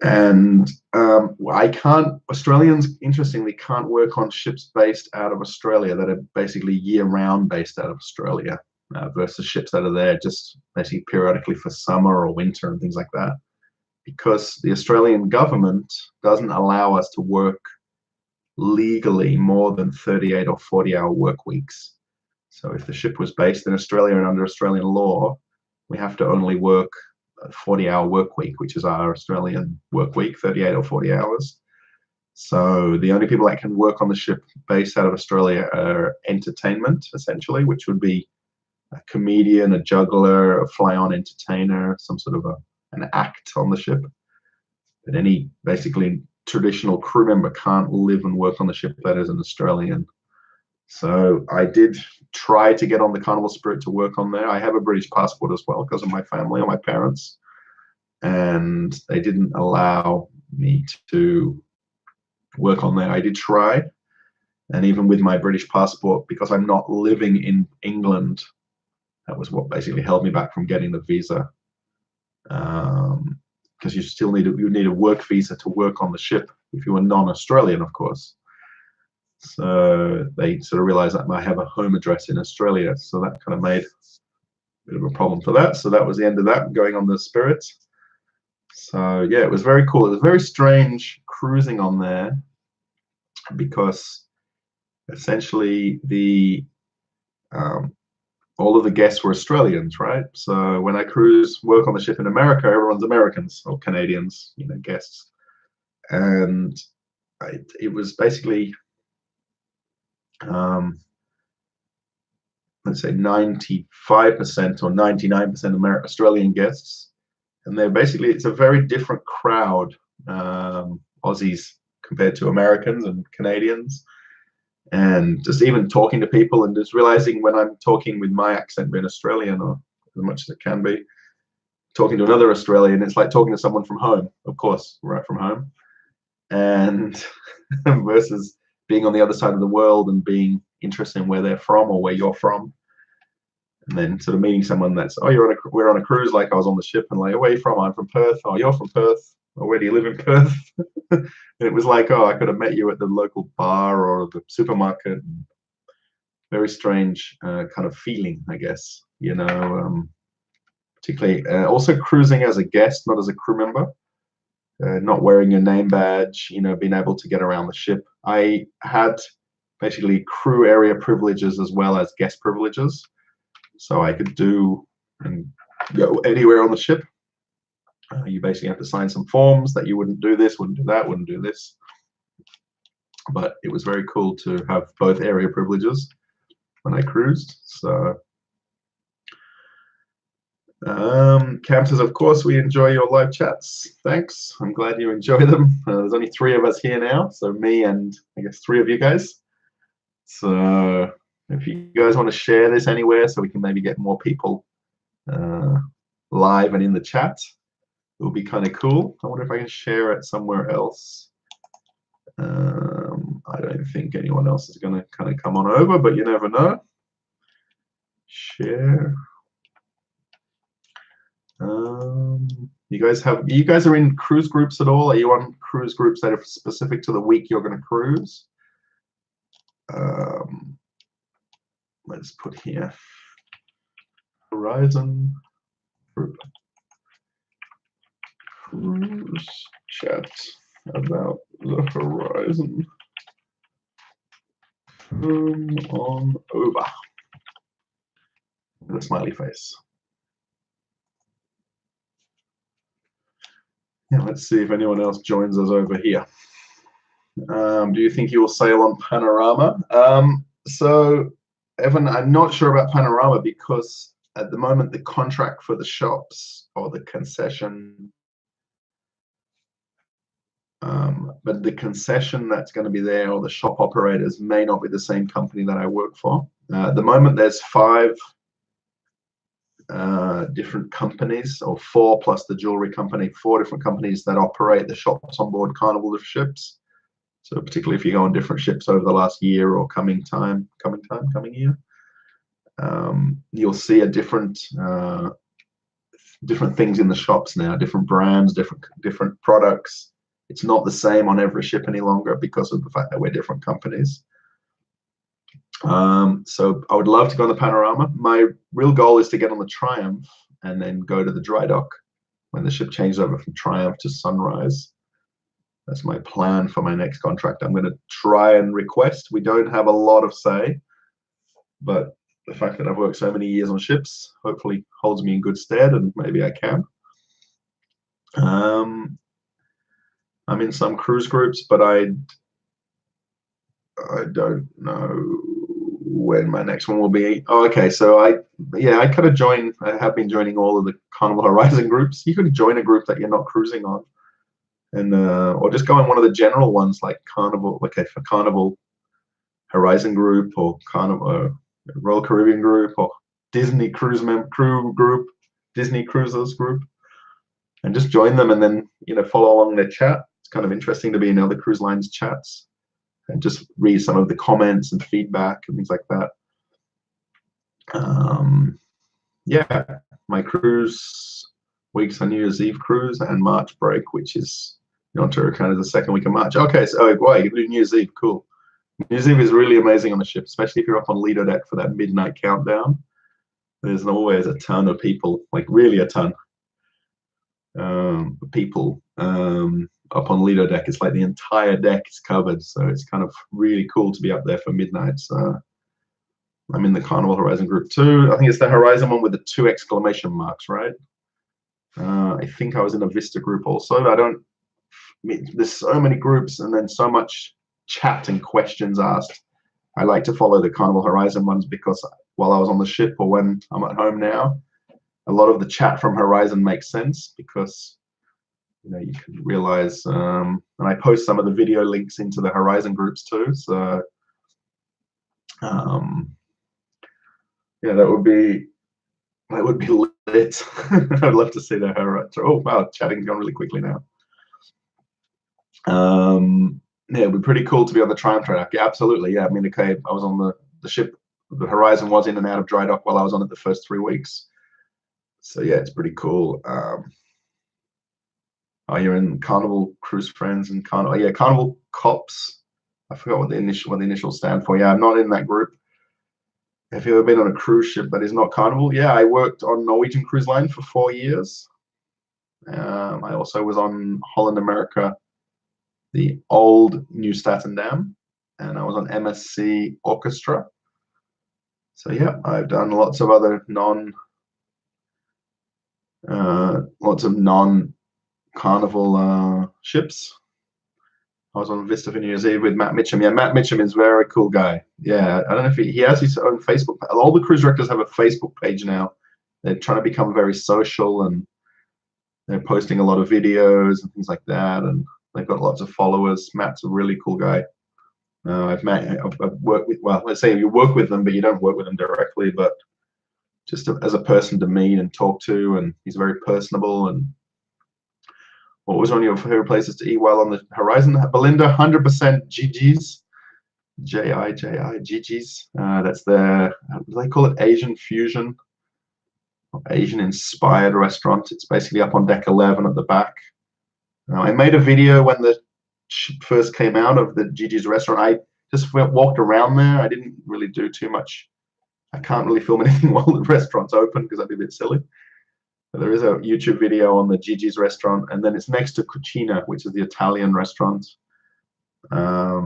And Australians, interestingly, can't work on ships based out of Australia that are basically year-round based out of Australia, versus ships that are there just basically periodically for summer or winter and things like that, because the Australian government doesn't allow us to work legally more than 38 or 40-hour work weeks. So if the ship was based in Australia and under Australian law, we have to only work a 40-hour work week, which is our Australian work week, 38 or 40 hours. So the only people that can work on the ship based out of Australia are entertainment, essentially, which would be a comedian, a juggler, a fly-on entertainer, some sort of an act on the ship. But any basically traditional crew member can't live and work on the ship that is an Australian. So I did try to get on the Carnival Spirit to work on there. I have a British passport as well because of my family or my parents, and they didn't allow me to work on there. I did try, and even with my British passport, because I'm not living in England, that was what basically held me back from getting the visa. Because you still need a work visa to work on the ship if you were non-Australian, of course. So they sort of realized that I have a home address in Australia, so that kind of made a bit of a problem for that. So that was the end of that, going on the Spirit. So yeah, it was very cool. It was very strange cruising on there because essentially all of the guests were Australians, right? So when I work on the ship in America, everyone's Americans or Canadians, guests. And it was basically, let's say 95% or 99% Australian guests. And it's a very different crowd, Aussies compared to Americans and Canadians. And just even talking to people and just realizing when I'm talking with my accent being Australian, or as much as it can be, talking to another Australian, it's like talking to someone from home, of course, right from home. And versus being on the other side of the world and being interested in where they're from or where you're from. And then sort of meeting someone that's, oh, we're on a cruise, like I was on the ship, and like, where are you from? I'm from Perth. Oh, you're from Perth. Or where do you live in Perth? And it was like, oh, I could have met you at the local bar or the supermarket. Very strange kind of feeling, I guess, particularly also cruising as a guest, not as a crew member, not wearing your name badge, being able to get around the ship. I had basically crew area privileges as well as guest privileges. So I could do and go anywhere on the ship. You basically have to sign some forms that you wouldn't do this, wouldn't do that, wouldn't do this. But it was very cool to have both area privileges when I cruised. So Cam says, of course, we enjoy your live chats. Thanks. I'm glad you enjoy them. There's only 3 of us here now, so me and I guess 3 of you guys. So if you guys want to share this anywhere so we can maybe get more people live and in the chat, it will be kind of cool. I wonder if I can share it somewhere else. I don't think anyone else is going to kind of come on over, but you never know. Share. You guys are in cruise groups at all? Are you on cruise groups that are specific to the week you're going to cruise? Let's put here Horizon group. Cruise chat about the Horizon. Come on over. With a smiley face. Yeah, let's see if anyone else joins us over here. Do you think you will sail on Panorama? So, Evan, I'm not sure about Panorama because at the moment the contract for the shops or the concession, but the concession that's going to be there or the shop operators may not be the same company that I work for. At the moment, there's 5 different companies, or 4 plus the jewelry company, 4 different companies that operate the shops on board Carnival ships. So particularly if you go on different ships over the last year or coming year, you'll see a different different things in the shops now, different brands, different products. It's not the same on every ship any longer because of the fact that we're different companies. So I would love to go on the Panorama. My real goal is to get on the Triumph and then go to the dry dock when the ship changes over from Triumph to Sunrise. That's my plan for my next contract. I'm going to try and request. We don't have a lot of say, but the fact that I've worked so many years on ships hopefully holds me in good stead, and maybe I can. I'm in some cruise groups, but I don't know when my next one will be. Oh, okay. So I kind of join. I have been joining all of the Carnival Horizon groups. You can join a group that you're not cruising on, and or just go on one of the general ones like Carnival, for Carnival Horizon group, or Carnival Royal Caribbean group, or Disney crew group, Disney Cruisers group, and just join them, and then follow along their chat. It's kind of interesting to be in other cruise lines chats and just read some of the comments and feedback and things like that. Yeah, my cruise weeks are New Year's Eve cruise and March break, which is on Turk, kind of the second week of March. Okay, so boy, you can do New Year's Eve, cool. New Year's Eve is really amazing on the ship, especially if you're up on Lido deck for that midnight countdown. There's always a ton of people, like really a ton of people up on Lido deck. It's like the entire deck is covered, so it's kind of really cool to be up there for midnight. So I'm in the Carnival Horizon group too. I think it's the Horizon one with the 2 exclamation marks, right? I think I was in a Vista group also. There's so many groups and then so much chat and questions asked. I like to follow the Carnival Horizon ones because while I was on the ship or when I'm at home now, a lot of the chat from Horizon makes sense because you can realize, and I post some of the video links into the Horizon groups too. So yeah, that would be lit. I'd love to see the Horizon. Oh wow, chatting's gone really quickly now. Yeah, it'd be pretty cool to be on the Triumph track. Yeah, absolutely. Yeah, I mean, okay, I was on the ship. The Horizon was in and out of dry dock while I was on it the first 3 weeks. So yeah, it's pretty cool. Oh, you're in Carnival Cruise Friends and Carnival. Yeah, Carnival Cops. I forgot what the initials stand for. Yeah, I'm not in that group. Have you ever been on a cruise ship that is not Carnival? Yeah, I worked on Norwegian Cruise Line for 4 years. I also was on Holland America, the old New Statendam, and I was on MSC Orchestra. So yeah, I've done lots of other non-Carnival ships. I was on Vista for New Year's Eve with Matt Mitchum. Yeah, Matt Mitchum is a very cool guy. Yeah, I don't know if he has his own Facebook. All the cruise directors have a Facebook page now. They're trying to become very social, and they're posting a lot of videos and things like that. And they've got lots of followers. Matt's a really cool guy. I've worked with, well, let's say you work with them, but you don't work with them directly, but just as a person to meet and talk to, and he's very personable. And what was one of your favorite places to eat while on the Horizon? Belinda, 100% Gigi's, Gigi's. That's their, they call it Asian fusion, Asian inspired restaurant. It's basically up on deck 11 at the back. I made a video when the ship first came out of the Gigi's restaurant. I just walked around there. I didn't really do too much. I can't really film anything while the restaurant's open because that'd be a bit silly. But there is a YouTube video on the Gigi's restaurant, and then it's next to Cucina, which is the Italian restaurant. I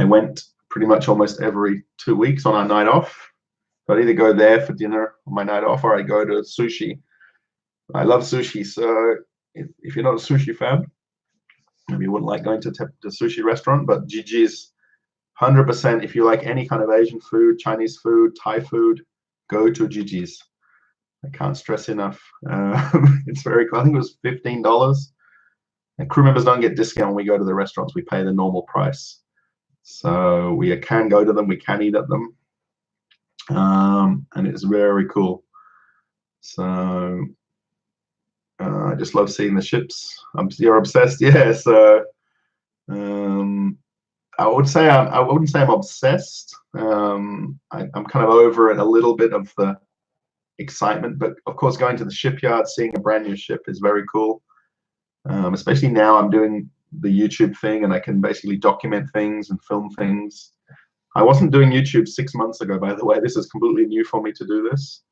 went pretty much almost every 2 weeks on our night off. I'd either go there for dinner on my night off, or I go to sushi. I love sushi, so if you're not a sushi fan, maybe you wouldn't like going to the sushi restaurant, but Gigi's 100%. If you like any kind of Asian food, Chinese food, Thai food, go to Gigi's. I can't stress enough. It's very cool. I think it was $15. And crew members don't get discount when we go to the restaurants. We pay the normal price. So we can go to them. We can eat at them. And it's very cool. So I just love seeing the ships. You're obsessed, yeah. So I wouldn't say I'm obsessed. I'm kind of over it a little bit of the excitement. But of course, going to the shipyard, seeing a brand new ship is very cool. Especially now I'm doing the YouTube thing and I can basically document things and film things. I wasn't doing YouTube 6 months ago, by the way. This is completely new for me to do this.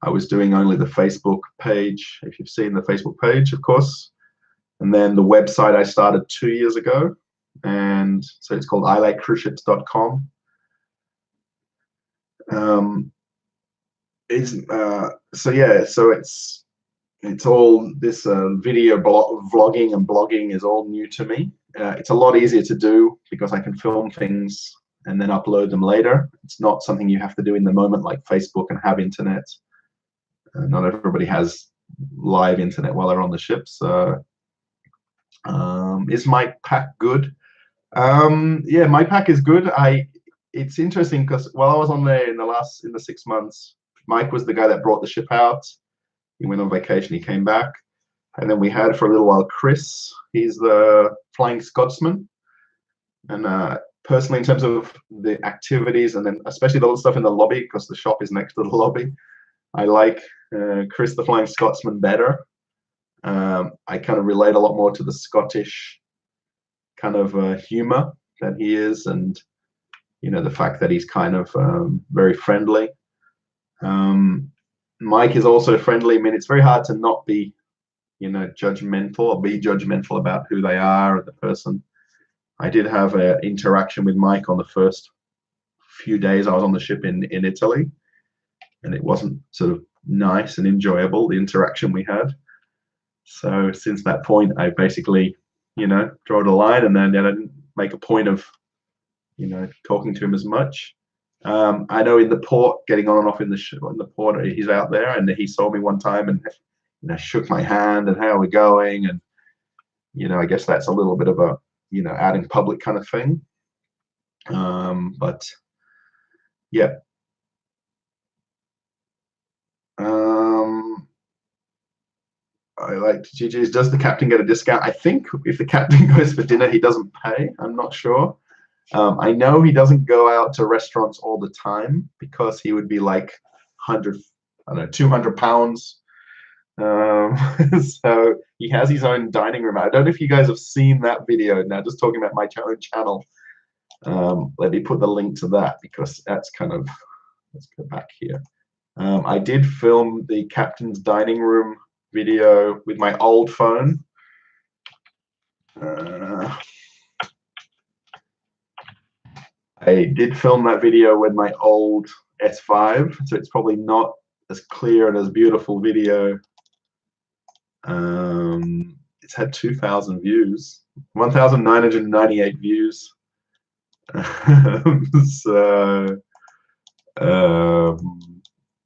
I was doing only the Facebook page, if you've seen the Facebook page, of course. And then the website I started 2 years ago. And so it's called ilikecruiseships.com. So it's all this video vlogging and blogging is all new to me. It's a lot easier to do because I can film things and then upload them later. It's not something you have to do in the moment like Facebook and have internet. Not everybody has live internet while they're on the ships. Is my pack good? Yeah, my pack is good. It's interesting because while I was on there in the 6 months, Mike was the guy that brought the ship out. He went on vacation, he came back. And then we had for a little while Chris. He's the Flying Scotsman. And personally, in terms of the activities and then especially the little stuff in the lobby, because the shop is next to the lobby, I like Chris the Flying Scotsman better. I kind of relate a lot more to the Scottish kind of humor that he is, and the fact that he's kind of very friendly. Mike is also friendly. I mean, it's very hard to not be, judgmental or be judgmental about who they are or the person. I did have an interaction with Mike on the first few days I was on the ship in Italy, and it wasn't sort of nice and enjoyable, the interaction we had. So since that point, I basically, draw the line, and then I didn't make a point of, talking to him as much. I know in the port, getting on and off in the port, he's out there, and he saw me one time and shook my hand and how are we going, and I guess that's a little bit of a out in public kind of thing. But yeah. I like GG's. Does the captain get a discount? I think if the captain goes for dinner, he doesn't pay. I'm not sure. I know he doesn't go out to restaurants all the time because he would be like 200 pounds. So he has his own dining room. I don't know if you guys have seen that video. Now, just talking about my own channel. Let me put the link to that because that's kind of, let's go back here. I did film the captain's dining room video with my old phone. I did film that video with my old S5, so it's probably not as clear and as beautiful video. It's had 2,000 views, 1,998 views. So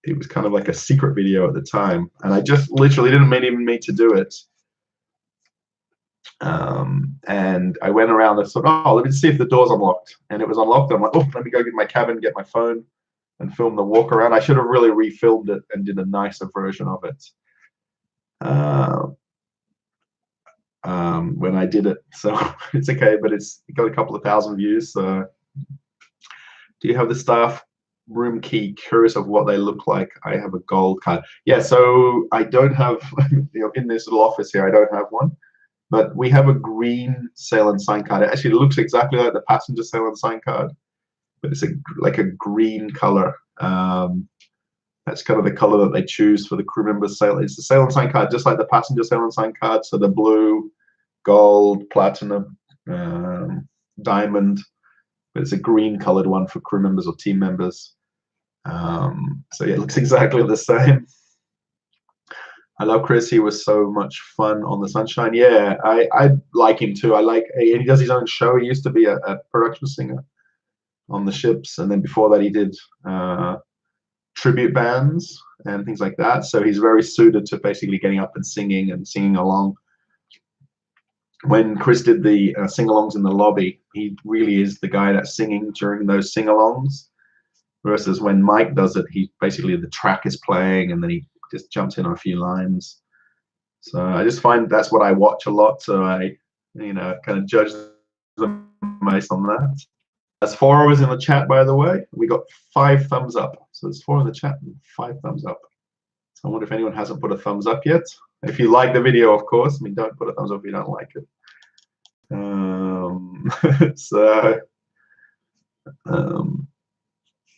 it was kind of like a secret video at the time, and I just literally didn't even mean to do it. And I went around and thought, oh, let me see if the door's unlocked, and it was unlocked. I'm like, oh, let me go get my cabin, get my phone, and film the walk around. I should have really refilmed it and did a nicer version of it when I did it. So it's okay, but it got a couple of thousand views. So do you have the staff room key? Curious of what they look like. I have a gold card. Yeah, so I don't have, in this little office here, I don't have one, but we have a green sail and sign card. It actually looks exactly like the passenger sail and sign card, but it's like a green color. That's kind of the color that they choose for the crew members' sail. It's the sail and sign card, just like the passenger sail and sign card. So the blue, gold, platinum, diamond. But it's a green colored one for crew members or team members. So yeah, it looks exactly the same. I love Chris. He was so much fun on the Sunshine. Yeah, I like him too. And he does his own show. He used to be a production singer on the ships, and then before that he did tribute bands and things like that. So he's very suited to basically getting up and singing along. When Chris did the sing-alongs in the lobby, he really is the guy that's singing during those sing-alongs. Versus when Mike does it, he basically, the track is playing and then he just jumps in on a few lines. So I just find that's what I watch a lot. So I, kind of judge them based on that. As 4 hours in the chat, by the way, we got 5 thumbs up. So there's 4 in the chat and 5 thumbs up. So I wonder if anyone hasn't put a thumbs up yet. If you like the video, of course. I mean, don't put a thumbs up if you don't like it.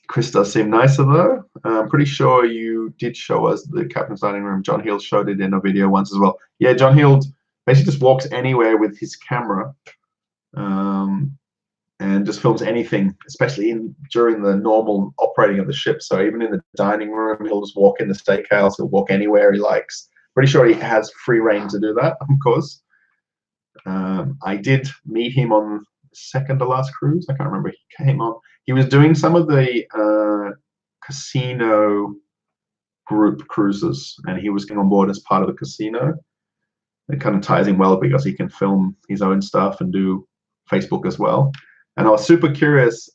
Chris does seem nicer though. I'm pretty sure you did show us the captain's dining room. John Hill showed it in a video once as well. Yeah, John Hill basically just walks anywhere with his camera and just films anything, especially during the normal operating of the ship. So even in the dining room, he'll just walk in the steakhouse. He'll walk anywhere he likes. Pretty sure he has free reign to do that, of course. I did meet him on the second to last cruise. I can't remember. He came on. He was doing some of the casino group cruises, and he was getting on board as part of the casino. It kind of ties in well because he can film his own stuff and do Facebook as well. And I was super curious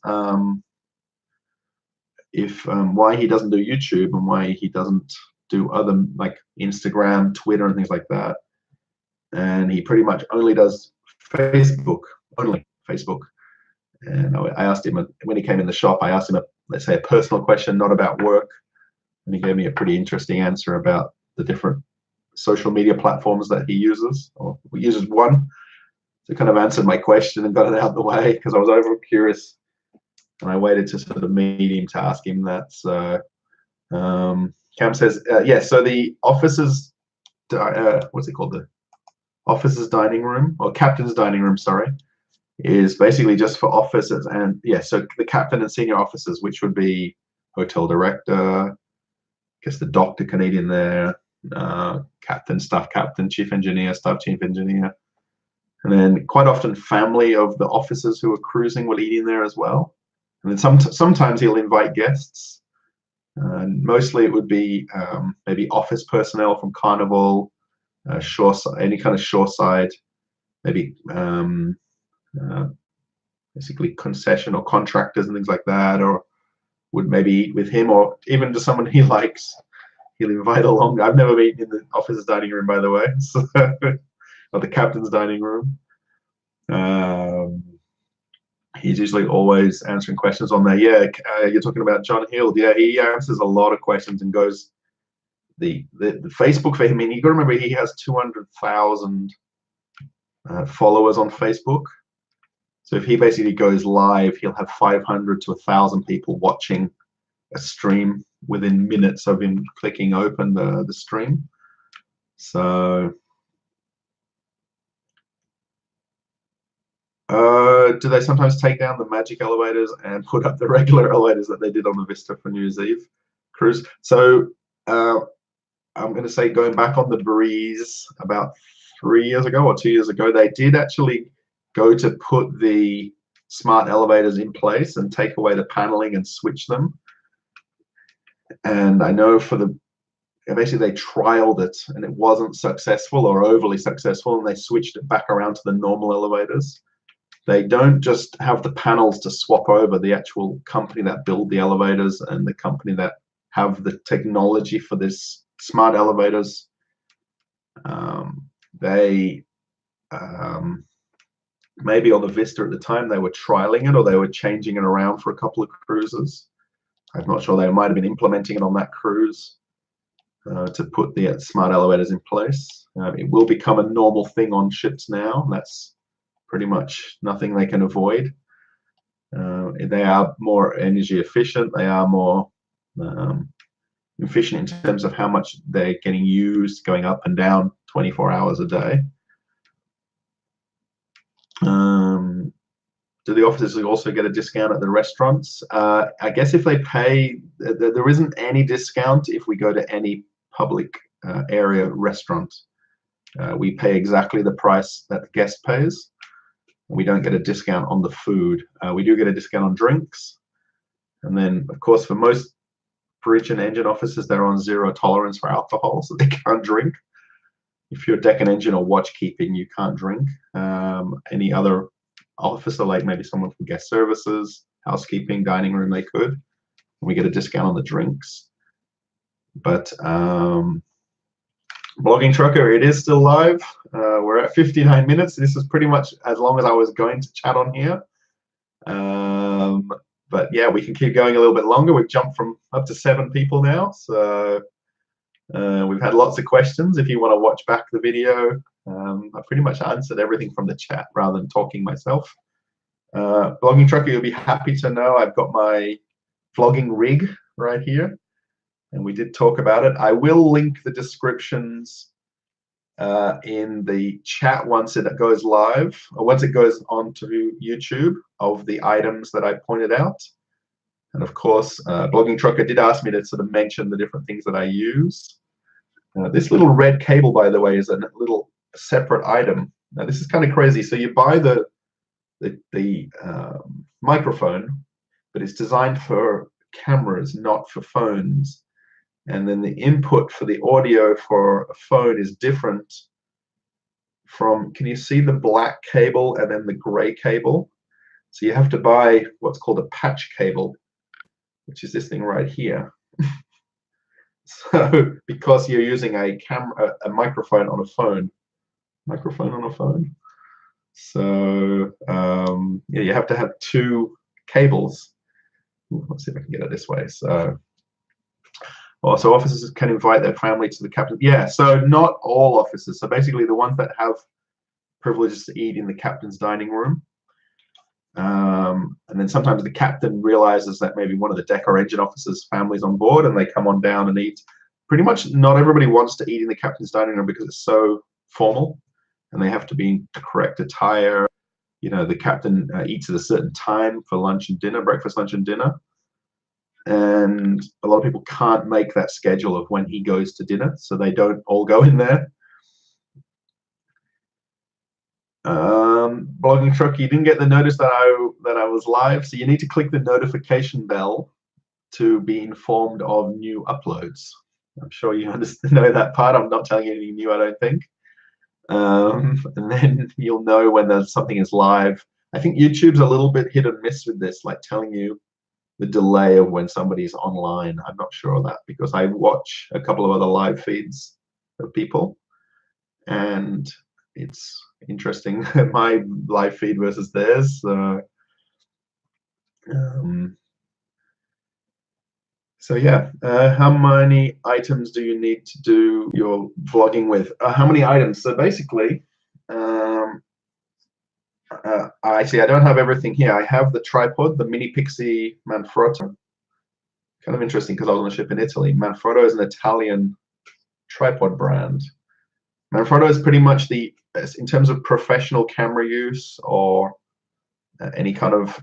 if why he doesn't do YouTube and why he doesn't do other like Instagram, Twitter, and things like that. And he pretty much only does Facebook, only Facebook. And I asked him when he came in the shop, I asked him, let's say, a personal question, not about work. And he gave me a pretty interesting answer about the different social media platforms that he uses, or he uses one. So kind of answered my question and got it out of the way because I was over curious. And I waited to sort of meet him to ask him that. So Cam says, yeah, so the officers, what's it called? The officers' dining room, or captain's dining room, sorry, is basically just for officers. And yeah, so the captain and senior officers, which would be hotel director, I guess the doctor can eat in there, captain, staff captain, chief engineer, staff chief engineer. And then quite often family of the officers who are cruising will eat in there as well. And then sometimes he'll invite guests. And mostly it would be maybe office personnel from Carnival, shoreside, any kind of shoreside, maybe basically concession or contractors and things like that, or would maybe eat with him, or even just someone he likes, he'll invite along. I've never eaten in the officer's dining room, by the way, so, or the captain's dining room. He's usually always answering questions on there. Yeah, you're talking about John Hill. Yeah, he answers a lot of questions and goes the Facebook for him. I mean, you got to remember he has 200,000 followers on Facebook. So if he basically goes live, he'll have 500 to 1,000 people watching a stream within minutes of him clicking open the stream. So do they sometimes take down the magic elevators and put up the regular elevators that they did on the Vista for New Year's Eve cruise? So I'm going to say going back on the Breeze about 3 years ago or 2 years ago, they did actually go to put the smart elevators in place and take away the paneling and switch them. And I know basically they trialed it and it wasn't successful or overly successful, and they switched it back around to the normal elevators. They don't just have the panels to swap over. The actual company that build the elevators and the company that have the technology for this smart elevators, they maybe on the Vista at the time they were trialing it, or they were changing it around for a couple of cruises. I'm not sure. They might have been implementing it on that cruise to put the smart elevators in place. It will become a normal thing on ships now. That's pretty much nothing they can avoid. They are more energy efficient. They are more efficient in terms of how much they're getting used, going up and down 24 hours a day. Do the officers also get a discount at the restaurants? I guess if they pay, there isn't any discount if we go to any public area restaurant. We pay exactly the price that the guest pays. We don't get a discount on the food. We do get a discount on drinks. And then, of course, for most bridge and engine officers, they're on 0 tolerance for alcohol, so they can't drink. If you're deck and engine or watch keeping, you can't drink. Any other officer, like maybe someone from guest services, housekeeping, dining room, they could. And we get a discount on the drinks. But Blogging Trucker, it is still live. We're at 59 minutes. This is pretty much as long as I was going to chat on here. but yeah, we can keep going a little bit longer. We've jumped from up to 7 people now, so we've had lots of questions. If you want to watch back the video, I pretty much answered everything from the chat rather than talking myself. Vlogging Trucker, you'll be happy to know I've got my vlogging rig right here, and we did talk about it. I will link the descriptions in the chat once it goes live, or once it goes onto YouTube, of the items that I pointed out. And of course, Vlogging Trucker did ask me to sort of mention the different things that I use. This little red cable, by the way, is a little separate item. Now this is kind of crazy. So you buy the microphone, but it's designed for cameras, not for phones. And then the input for the audio for a phone is different from, can you see the black cable and then the gray cable? So you have to buy what's called a patch cable, which is this thing right here. So because you're using a microphone on a phone, so yeah, you have to have 2 cables. Let's see if I can get it this way. So also, officers can invite their family to the captain. Yeah, so not all officers. So basically, the ones that have privileges to eat in the captain's dining room. And then sometimes the captain realizes that maybe one of the deck or engine officers' family's on board, and they come on down and eat. Pretty much not everybody wants to eat in the captain's dining room because it's so formal, and they have to be in the correct attire. You know, the captain eats at a certain time for lunch and dinner, breakfast, lunch, and dinner. And a lot of people can't make that schedule of when he goes to dinner, so they don't all go in there. Blogging Truck, you didn't get the notice that I was live, so you need to click the notification bell to be informed of new uploads. I'm sure you know that part. I'm not telling you anything new, I don't think. And then you'll know when something is live. I think YouTube's a little bit hit and miss with this, like telling you the delay of when somebody's online. I'm not sure of that because I watch a couple of other live feeds of people, and it's interesting, my live feed versus theirs. So yeah, how many items do you need to do your vlogging with? How many items? So basically, actually, I don't have everything here. I have the tripod, the Mini Pixie Manfrotto. Kind of interesting because I was on a ship in Italy. Manfrotto is an Italian tripod brand. Manfrotto is pretty much in terms of professional camera use or any kind of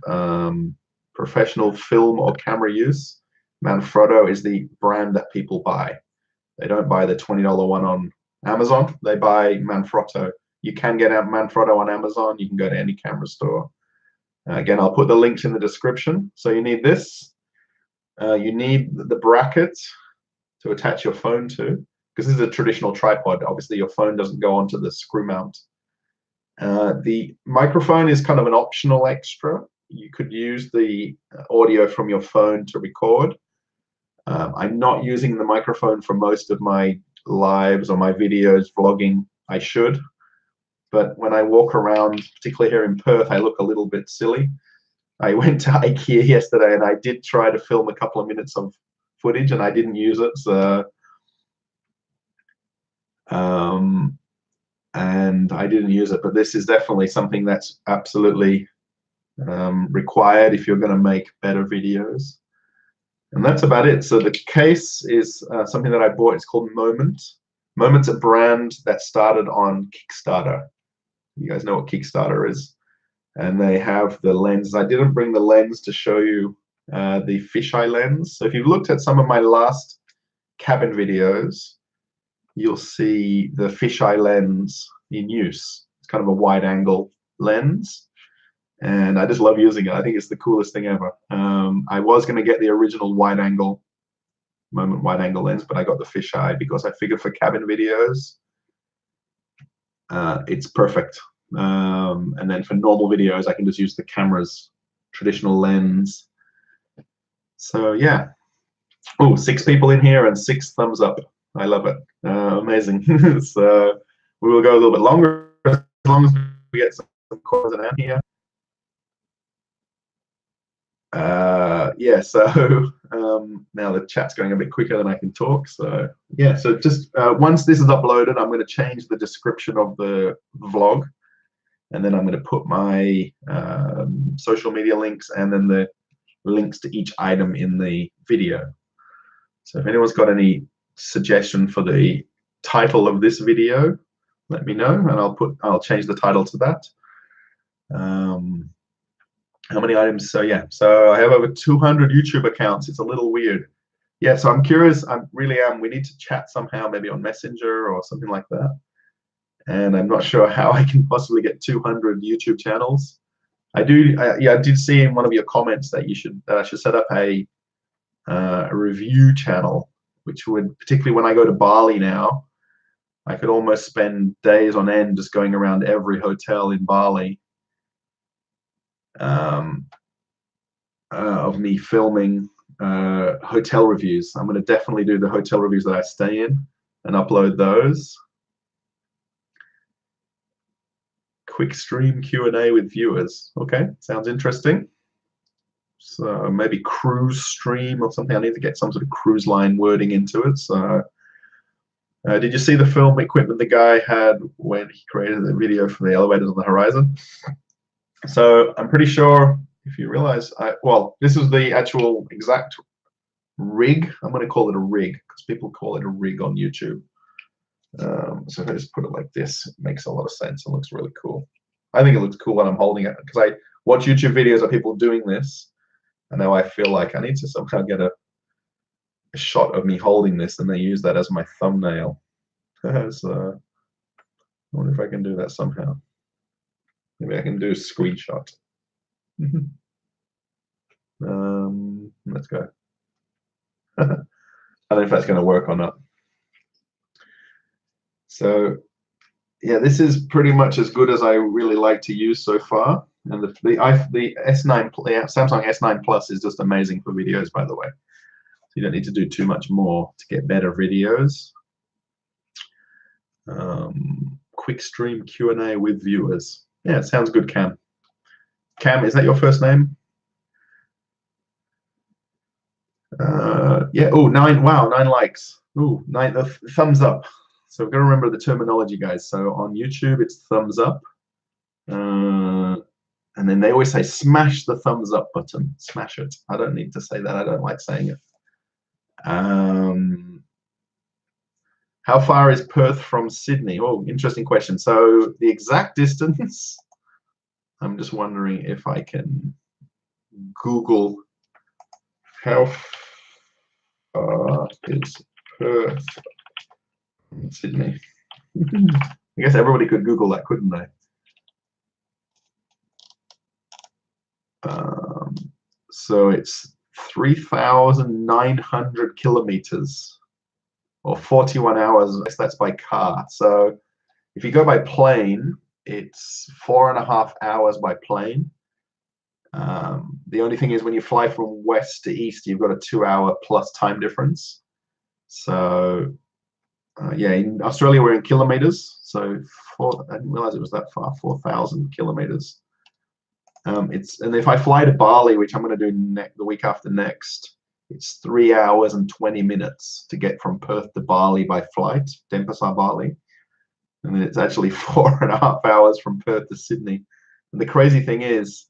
professional film or camera use, Manfrotto is the brand that people buy. They don't buy the $20 one on Amazon. They buy Manfrotto. You can get Manfrotto on Amazon. You can go to any camera store. Again, I'll put the links in the description. So you need this. You need the bracket to attach your phone to, because this is a traditional tripod. Obviously, your phone doesn't go onto the screw mount. The microphone is kind of an optional extra. You could use the audio from your phone to record. I'm not using the microphone for most of my lives or my videos, vlogging. I should. But when I walk around, particularly here in Perth, I look a little bit silly. I went to IKEA yesterday and I did try to film a couple of minutes of footage and I didn't use it. So, and I didn't use it, but this is definitely something that's absolutely required if you're going to make better videos. And that's about it. So the case is something that I bought. It's called Moment. Moment's a brand that started on Kickstarter. You guys know what Kickstarter is. And they have the lens. I didn't bring the lens to show you the fisheye lens. So if you've looked at some of my last cabin videos, you'll see the fisheye lens in use. It's kind of a wide angle lens. And I just love using it. I think it's the coolest thing ever. I was going to get the original wide angle, Moment wide angle lens, but I got the fisheye because I figured for cabin videos, it's perfect. And then for normal videos, I can just use the camera's traditional lens. So yeah. Oh, 6 people in here and 6 thumbs up. I love it. Amazing. So we will go a little bit longer as long as we get some calls in here. Yeah, so now the chat's going a bit quicker than I can talk. So yeah, so just once this is uploaded, I'm going to change the description of the vlog, and then I'm going to put my social media links and then the links to each item in the video. So if anyone's got any suggestion for the title of this video, let me know, and I'll change the title to that. How many items? So yeah, so I have over 200 YouTube accounts. It's a little weird. Yeah, so I'm curious. I really am. We need to chat somehow, maybe on Messenger or something like that. And I'm not sure how I can possibly get 200 YouTube channels. I did see in one of your comments that I should set up a review channel, which would, particularly when I go to Bali now, I could almost spend days on end just going around every hotel in Bali, of me filming hotel reviews. I'm going to definitely do the hotel reviews that I stay in and upload those. Quick stream Q&A with viewers. Okay, sounds interesting. So maybe cruise stream or something. I need to get some sort of cruise line wording into it. So did you see the film equipment the guy had when he created the video for the elevators on the horizon? So I'm pretty sure, if you realize, well, this is the actual exact rig. I'm going to call it a rig because people call it a rig on YouTube. So if I just put it like this, it makes a lot of sense and looks really cool. I think it looks cool when I'm holding it because I watch YouTube videos of people doing this, and now I feel like I need to somehow get a shot of me holding this, and they use that as my thumbnail. So I wonder if I can do that somehow. Maybe I can do a screenshot. Let's go. I don't know if that's going to work or not. So yeah, this is pretty much as good as I really like to use so far. And the S9, Samsung S9 Plus is just amazing for videos, by the way. So you don't need to do too much more to get better videos. Quick stream Q&A with viewers. Yeah, it sounds good, Cam. Cam, is that your first name? Yeah. Oh, 9. Wow, 9 likes. Ooh, 9 thumbs up. So we've got to remember the terminology, guys. So on YouTube, it's thumbs up. And then they always say, smash the thumbs up button. Smash it. I don't need to say that. I don't like saying it. How far is Perth from Sydney? Oh, interesting question. So the exact distance, I'm just wondering if I can Google how far is Perth from Sydney. I guess everybody could Google that, couldn't they? So it's 3,900 kilometers or 41 hours. I guess that's by car. So if you go by plane, it's 4.5 hours by plane. The only thing is when you fly from west to east, you've got a 2-hour plus time difference. So yeah, in Australia, we're in kilometers. So I didn't realize it was that far, 4,000 kilometers. And if I fly to Bali, which I'm going to do the week after next, it's 3 hours and 20 minutes to get from Perth to Bali by flight, Denpasar, Bali. And then it's actually 4.5 hours from Perth to Sydney. And the crazy thing is,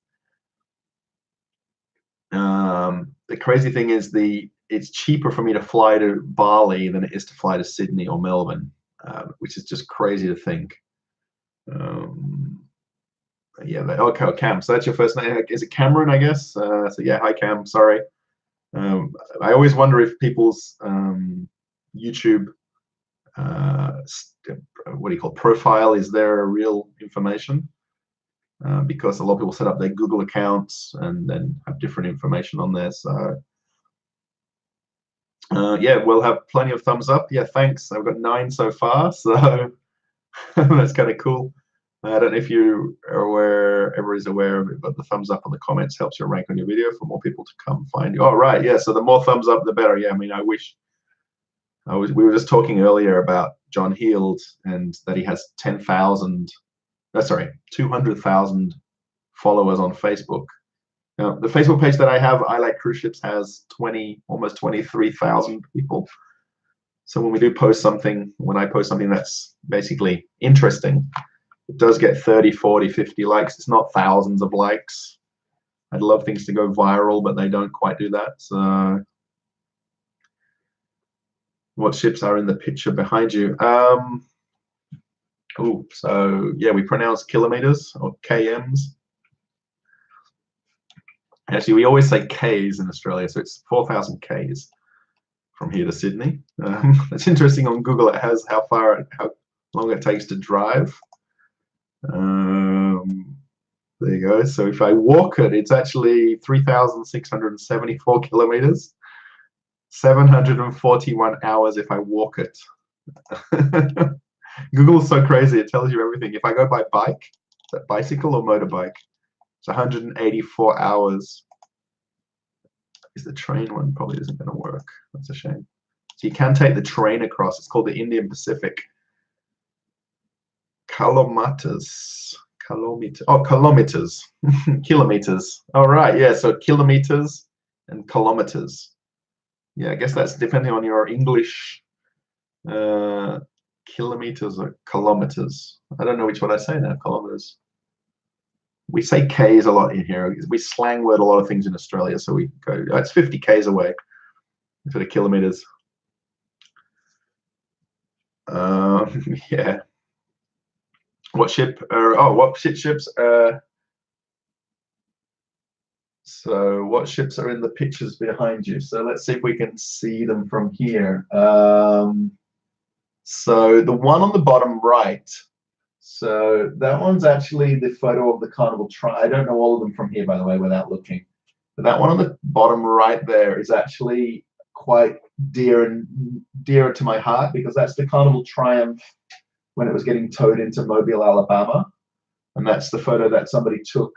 it's cheaper for me to fly to Bali than it is to fly to Sydney or Melbourne, which is just crazy to think. Yeah, okay, Cam. So that's your first name. Is it Cameron, I guess? So yeah, hi Cam. Sorry. I always wonder if people's YouTube, what do you call, profile, is there a real information? Because a lot of people set up their Google accounts and then have different information on there. So yeah, we'll have plenty of thumbs up. Yeah, thanks. I've got 9 so far, so that's kind of cool. I don't know if you are aware, everybody's aware of it, but the thumbs up on the comments helps you rank on your video for more people to come find you. Oh, right, yeah, so the more thumbs up, the better. Yeah, I mean, we were just talking earlier about John Heald and that he has 200,000 followers on Facebook. The Facebook page that I have, I Like Cruise Ships, has almost 23,000 people. So when we do post something, when I post something that's basically interesting, it does get 30, 40, 50 likes. It's not thousands of likes. I'd love things to go viral, but they don't quite do that. So what ships are in the picture behind you? So yeah, we pronounce kilometers or KMs. Actually, we always say Ks in Australia, so it's 4,000 Ks from here to Sydney. It's interesting on Google. It has how long it takes to drive. There you go. So if I walk it, it's actually 3,674 kilometers, 741 hours if I walk it. Google's so crazy, it tells you everything. If I go by bike, is that bicycle or motorbike? It's 184 hours. Is the train one probably isn't going to work. That's a shame. So you can take the train across. It's called the Indian Pacific. Kilometers. Oh, kilometers. Kilometers. All right. Yeah. So kilometers and kilometers. Yeah. I guess that's depending on your English. Kilometers or kilometers. I don't know which one I say now. Kilometers. We say Ks a lot in here. We slang word a lot of things in Australia, so we go, it's 50 Ks away for the kilometers. Yeah. What ship? What ships? So what ships are in the pictures behind you? So let's see if we can see them from here. So the one on the bottom right. So that one's actually the photo of the Carnival Tri. I don't know all of them from here, by the way, without looking. But that one on the bottom right there is actually quite dearer to my heart, because that's the Carnival Triumph when it was getting towed into Mobile, Alabama. And that's the photo that somebody took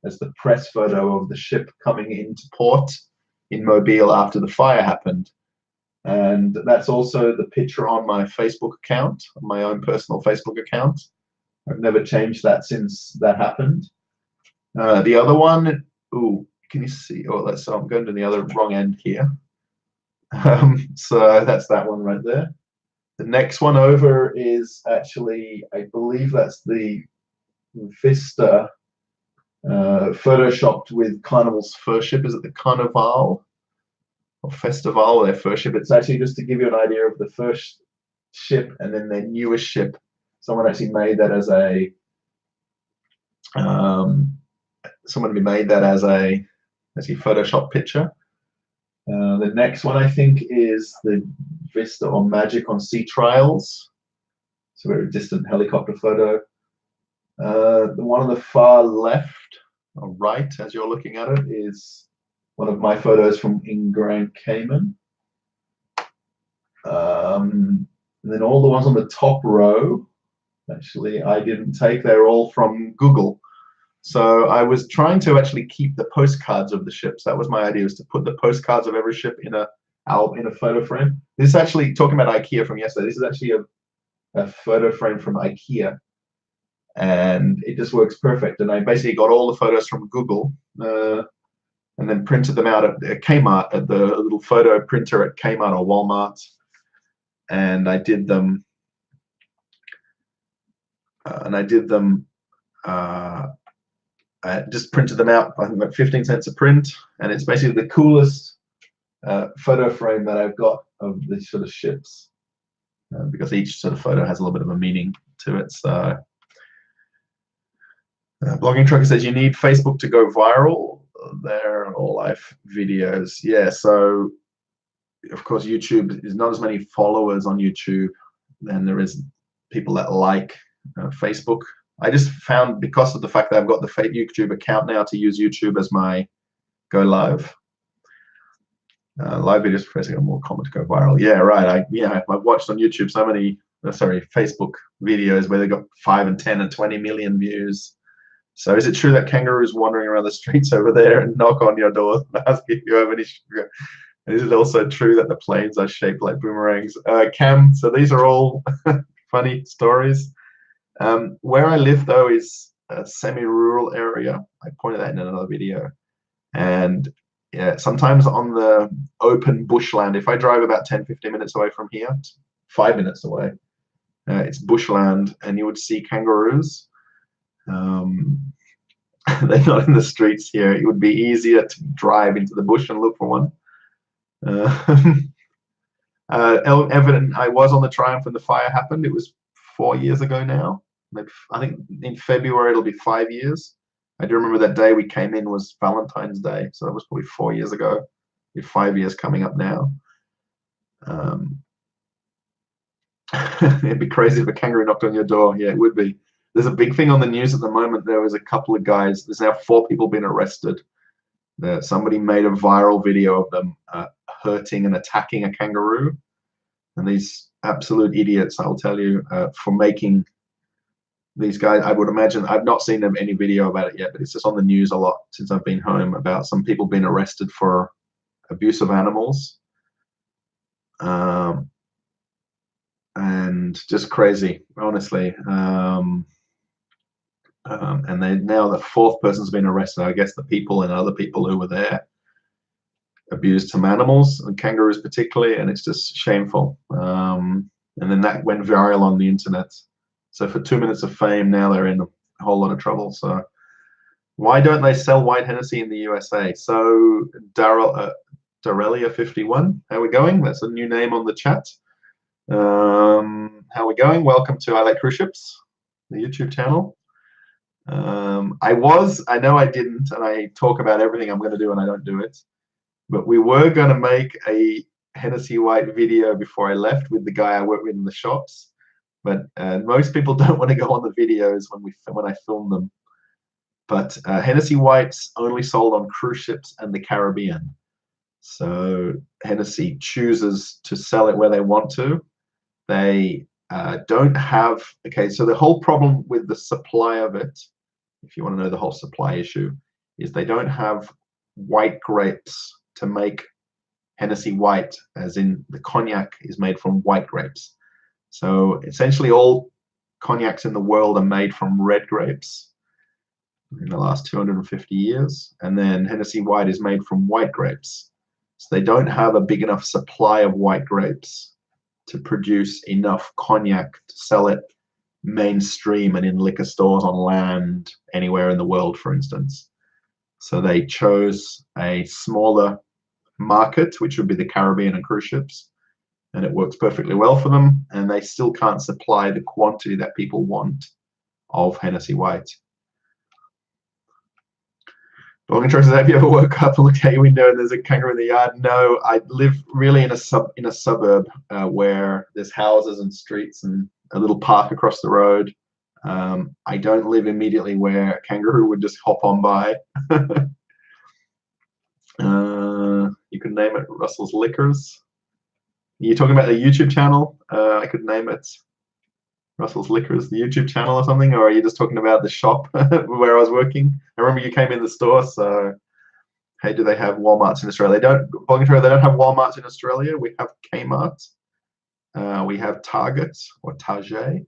as the press photo of the ship coming into port in Mobile after the fire happened. And that's also the picture on my Facebook account, my own personal Facebook account. I've never changed that since that happened. The other one, can you see? So I'm going to the wrong end here. So that's that one right there. The next one over is actually, I believe that's the Vista photoshopped with Carnival's first ship. Is it the Carnival or Festival, their first ship? It's actually just to give you an idea of the first ship and then their newest ship. Someone actually made that as a Photoshop picture. The next one I think is the Vista or Magic on Sea Trials. It's a very distant helicopter photo. The one on the far left or right, as you're looking at it, is one of my photos from in Grand Cayman. And then all the ones on the top row, actually, I didn't take. They're all from Google. So I was trying to actually keep the postcards of the ships. That was my idea, was to put the postcards of every ship in a photo frame. This is actually, talking about IKEA from yesterday, this is actually a photo frame from IKEA. And it just works perfect. And I basically got all the photos from Google and then printed them out at Kmart, at the little photo printer at Kmart or Walmart. And I did them I just printed them out, I think like 15 cents a print, and it's basically the coolest photo frame that I've got of these sort of ships, because each sort of photo has a little bit of a meaning to it. So Blogging Trucker says you need Facebook to go viral. They're all live videos. Yeah, so of course YouTube is not as many followers on YouTube than there is people that like Facebook. I just found, because of the fact that I've got the YouTube account now, to use YouTube as my go live. Live videos for Facebook are more common to go viral. Yeah, right. I've watched on YouTube so many, Facebook videos where they got 5 and 10 and 20 million views. So is it true that kangaroos wandering around the streets over there and knock on your door and ask if you have any sugar? And is it also true that the planes are shaped like boomerangs? Cam, so these are all funny stories. Where I live, though, is a semi-rural area. I pointed that in another video. And yeah, sometimes on the open bushland, if I drive about 10-15 minutes away from here, 5 minutes away, it's bushland, and you would see kangaroos. They're not in the streets here. It would be easier to drive into the bush and look for one. Evident, I was on the Triumph when the fire happened. It was 4 years ago now. Maybe, I think in February it'll be 5 years. I do remember that day we came in was Valentine's Day, so that was probably 4 years ago. With 5 years coming up now. It'd be crazy if a kangaroo knocked on your door. Yeah, it would be. There's a big thing on the news at the moment. There was a couple of guys. There's now 4 people been arrested. Somebody made a viral video of them hurting and attacking a kangaroo. And these absolute idiots, I'll tell you, for making these guys, I would imagine, I've not seen them any video about it yet, but it's just on the news a lot since I've been home about some people being arrested for abuse of animals. And just crazy, honestly. And they now the 4th person's been arrested. I guess the people and other people who were there abused some animals, and kangaroos particularly, and it's just shameful. And then that went viral on the internet. So for 2 minutes of fame, now they're in a whole lot of trouble. So why don't they sell white Hennessy in the USA? So Darelia51, how are we going? That's a new name on the chat. How are we going? Welcome to I Like Cruise Ships, the YouTube channel. I know I didn't, and I talk about everything I'm going to do and I don't do it, but we were going to make a Hennessy White video before I left with the guy I work with in the shops, but most people don't want to go on the videos when I film them. But Hennessy White's only sold on cruise ships and the Caribbean. So Hennessy chooses to sell it where they want to. They don't have, okay, so the whole problem with the supply of it, if you want to know the whole supply issue, is they don't have white grapes to make Hennessy White, as in the cognac is made from white grapes. So essentially all cognacs in the world are made from red grapes in the last 250 years. And then Hennessy White is made from white grapes. So they don't have a big enough supply of white grapes to produce enough cognac to sell it mainstream and in liquor stores on land anywhere in the world, for instance. So they chose a smaller market, which would be the Caribbean and cruise ships, and it works perfectly well for them, and they still can't supply the quantity that people want of Hennessy White. Dog instructors, have you ever woke up and looked out your window and there's a kangaroo in the yard? No, I live really in a suburb where there's houses and streets and a little park across the road. I don't live immediately where a kangaroo would just hop on by. You could name it Russell's Liquors. You're talking about the YouTube channel? I could name it Russell's Liquors, the YouTube channel or something, or are you just talking about the shop where I was working? I remember you came in the store, so hey, do they have Walmarts in Australia? They don't have Walmarts in Australia. We have Kmart, we have Target or Target,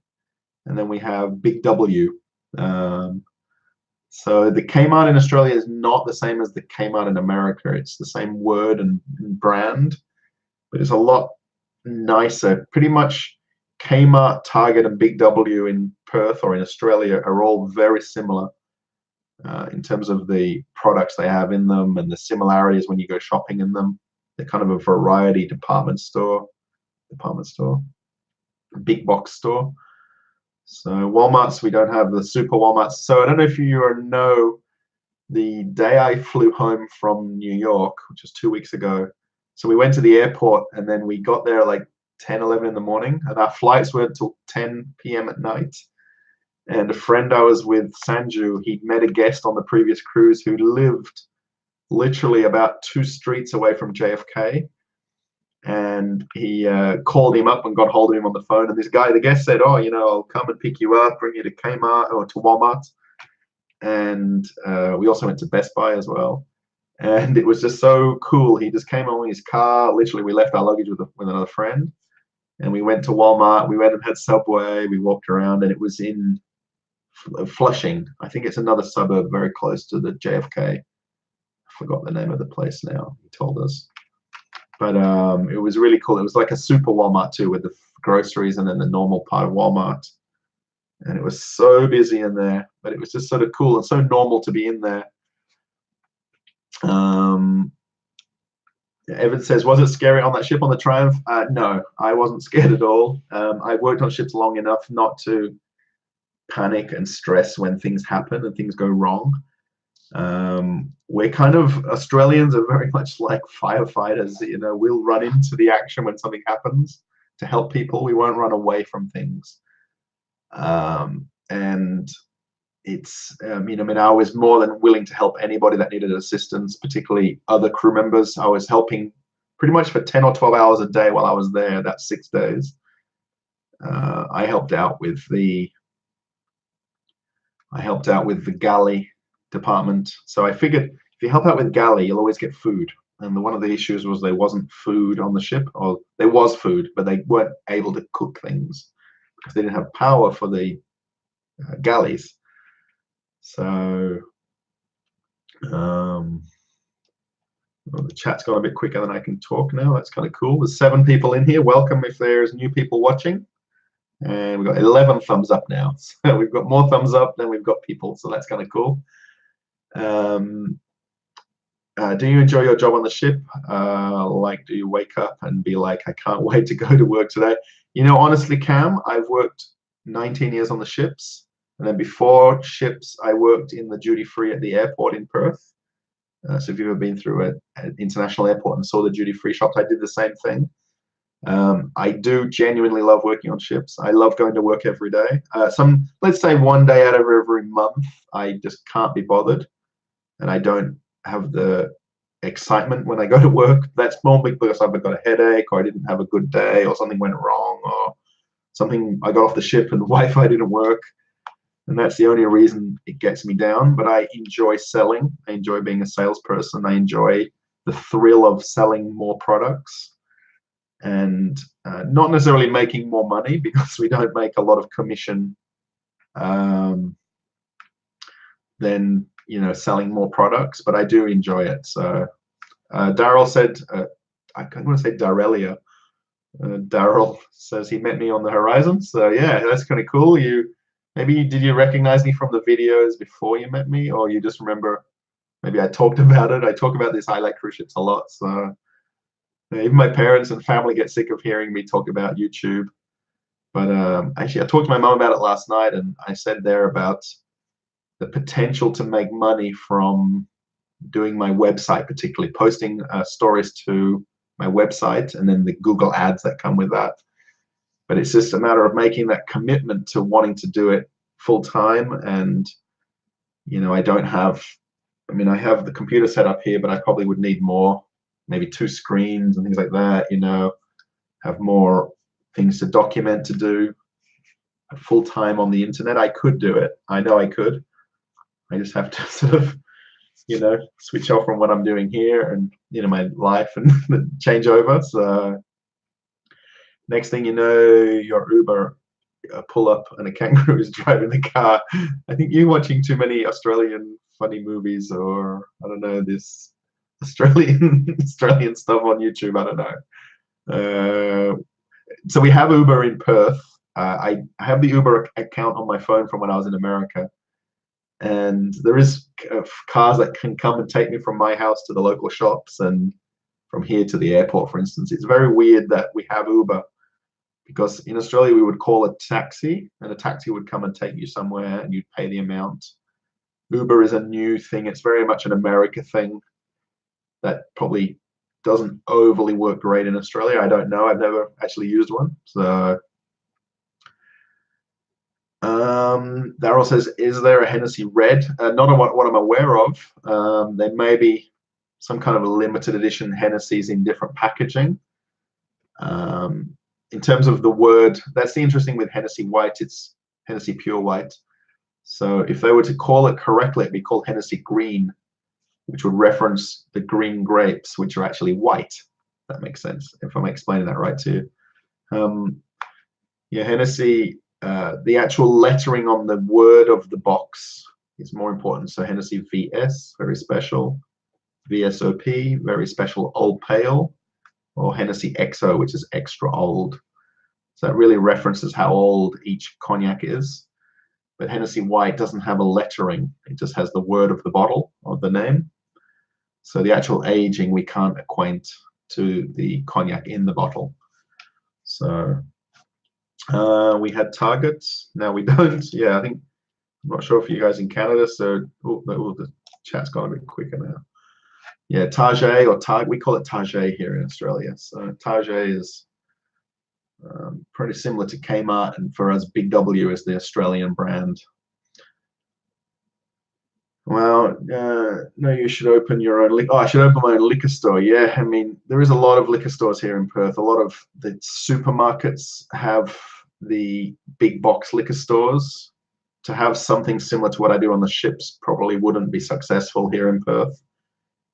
and then we have Big W. So the Kmart in Australia is not the same as the Kmart in America. It's the same word and brand, but it's a lot nicer. Pretty much Kmart, Target, and Big W in Perth or in Australia are all very similar in terms of the products they have in them and the similarities when you go shopping in them. They're kind of a variety department store, big box store. So Walmarts, we don't have the super Walmarts. So I don't know if you know, the day I flew home from New York, which was 2 weeks ago, so we went to the airport and then we got there like 10, 11 in the morning, and our flights weren't until 10 p.m. at night. And a friend I was with, Sanju, he'd met a guest on the previous cruise who lived literally about 2 streets away from JFK. And he called him up and got hold of him on the phone. And this guy, the guest said, oh, I'll come and pick you up, bring you to Kmart or to Walmart. And we also went to Best Buy as well. And it was just so cool. He just came on in his car. Literally, we left our luggage with another friend. And we went to Walmart. We went and had Subway. We walked around, and it was in Flushing. I think it's another suburb very close to the JFK. forgot the name of the place now. He told us. But it was really cool. It was like a super Walmart too, with the groceries and then the normal part of Walmart. And it was so busy in there, but it was just sort of cool and so normal to be in there. Evan says, was it scary on that ship on the Triumph? No, I wasn't scared at all. I worked on ships long enough not to panic and stress when things happen and things go wrong. We're kind of, Australians are very much like firefighters. You know, we'll run into the action when something happens to help people. We won't run away from things. And it's, I mean, I was more than willing to help anybody that needed assistance, particularly other crew members. I was helping pretty much for 10 or 12 hours a day while I was there. That's 6 days. I helped out with the galley department. So I figured if you help out with galley, you'll always get food. And one of the issues was there wasn't food on the ship, or there was food, but they weren't able to cook things because they didn't have power for the galleys. So well, the chat's gone a bit quicker than I can talk now. That's kind of cool. There's 7 people in here. Welcome if there's new people watching. And we've got 11 thumbs up now. So we've got more thumbs up than we've got people. So that's kind of cool. Do you enjoy your job on the ship? Like, do you wake up and be like, I can't wait to go to work today? You know, honestly, Cam, I've worked 19 years on the ships. And then before ships, I worked in the duty-free at the airport in Perth. So if you've ever been through an international airport and saw the duty-free shops, I did the same thing. I do genuinely love working on ships. I love going to work every day. Let's say one day out of every month, I just can't be bothered. And I don't have the excitement when I go to work. That's normally because I've got a headache, or I didn't have a good day, or something went wrong, or something, I got off the ship and the Wi-Fi didn't work. And that's the only reason it gets me down. But I enjoy selling. I enjoy being a salesperson. I enjoy the thrill of selling more products, and not necessarily making more money, because we don't make a lot of commission than, you know, selling more products. But I do enjoy it. So Daryl said, I want to say Darelia. Daryl says he met me on the horizon. So yeah, that's kind of cool. Did you recognize me from the videos before you met me, or you just remember? Maybe I talked about it. I talk about these highlight cruise ships a lot. So even my parents and family get sick of hearing me talk about YouTube. But actually, I talked to my mom about it last night, and I said there about the potential to make money from doing my website, particularly posting stories to my website, and then the Google ads that come with that. But it's just a matter of making that commitment to wanting to do it full time. And, you know, I have the computer set up here, but I probably would need more, maybe 2 screens and things like that, you know, have more things to document, to do full time on the internet. I could do it. I know I could. I just have to sort of, you know, switch off from what I'm doing here and, you know, my life, and change over. So next thing you know, your Uber pull up and a kangaroo is driving the car. I think you're watching too many Australian funny movies, or I don't know, this Australian stuff on YouTube. I don't know. So we have Uber in Perth. I have the Uber account on my phone from when I was in America, and there is cars that can come and take me from my house to the local shops, and from here to the airport, for instance. It's very weird that we have Uber, because in Australia we would call a taxi, and a taxi would come and take you somewhere, and you'd pay the amount. Uber is a new thing. It's very much an America thing that probably doesn't overly work great in Australia. I don't know. I've never actually used one. So Daryl says, is there a Hennessy Red? Not what I'm aware of. There may be some kind of a limited edition Hennessy's in different packaging. In terms of the word, that's the interesting with Hennessy White. It's Hennessy Pure White. So if they were to call it correctly, it'd be called Hennessy Green, which would reference the green grapes, which are actually white. That makes sense, if I'm explaining that right to you. Yeah, Hennessy, the actual lettering on the word of the box is more important. So Hennessy VS, very special. VSOP, very special old pale, or Hennessy XO, which is extra old. So that really references how old each cognac is. But Hennessy White doesn't have a lettering. It just has the word of the bottle or the name. So the actual aging we can't acquaint to the cognac in the bottle. So we had Targets. Now we don't. Yeah, I think, I'm not sure if you guys in Canada, so the chat's gone a bit quicker now. Yeah, Target or Target, we call it Target here in Australia. So Target is pretty similar to Kmart, and for us, Big W is the Australian brand. Well, no, you should open your own. I should open my own liquor store. Yeah, I mean, there is a lot of liquor stores here in Perth. A lot of the supermarkets have the big box liquor stores. To have something similar to what I do on the ships probably wouldn't be successful here in Perth,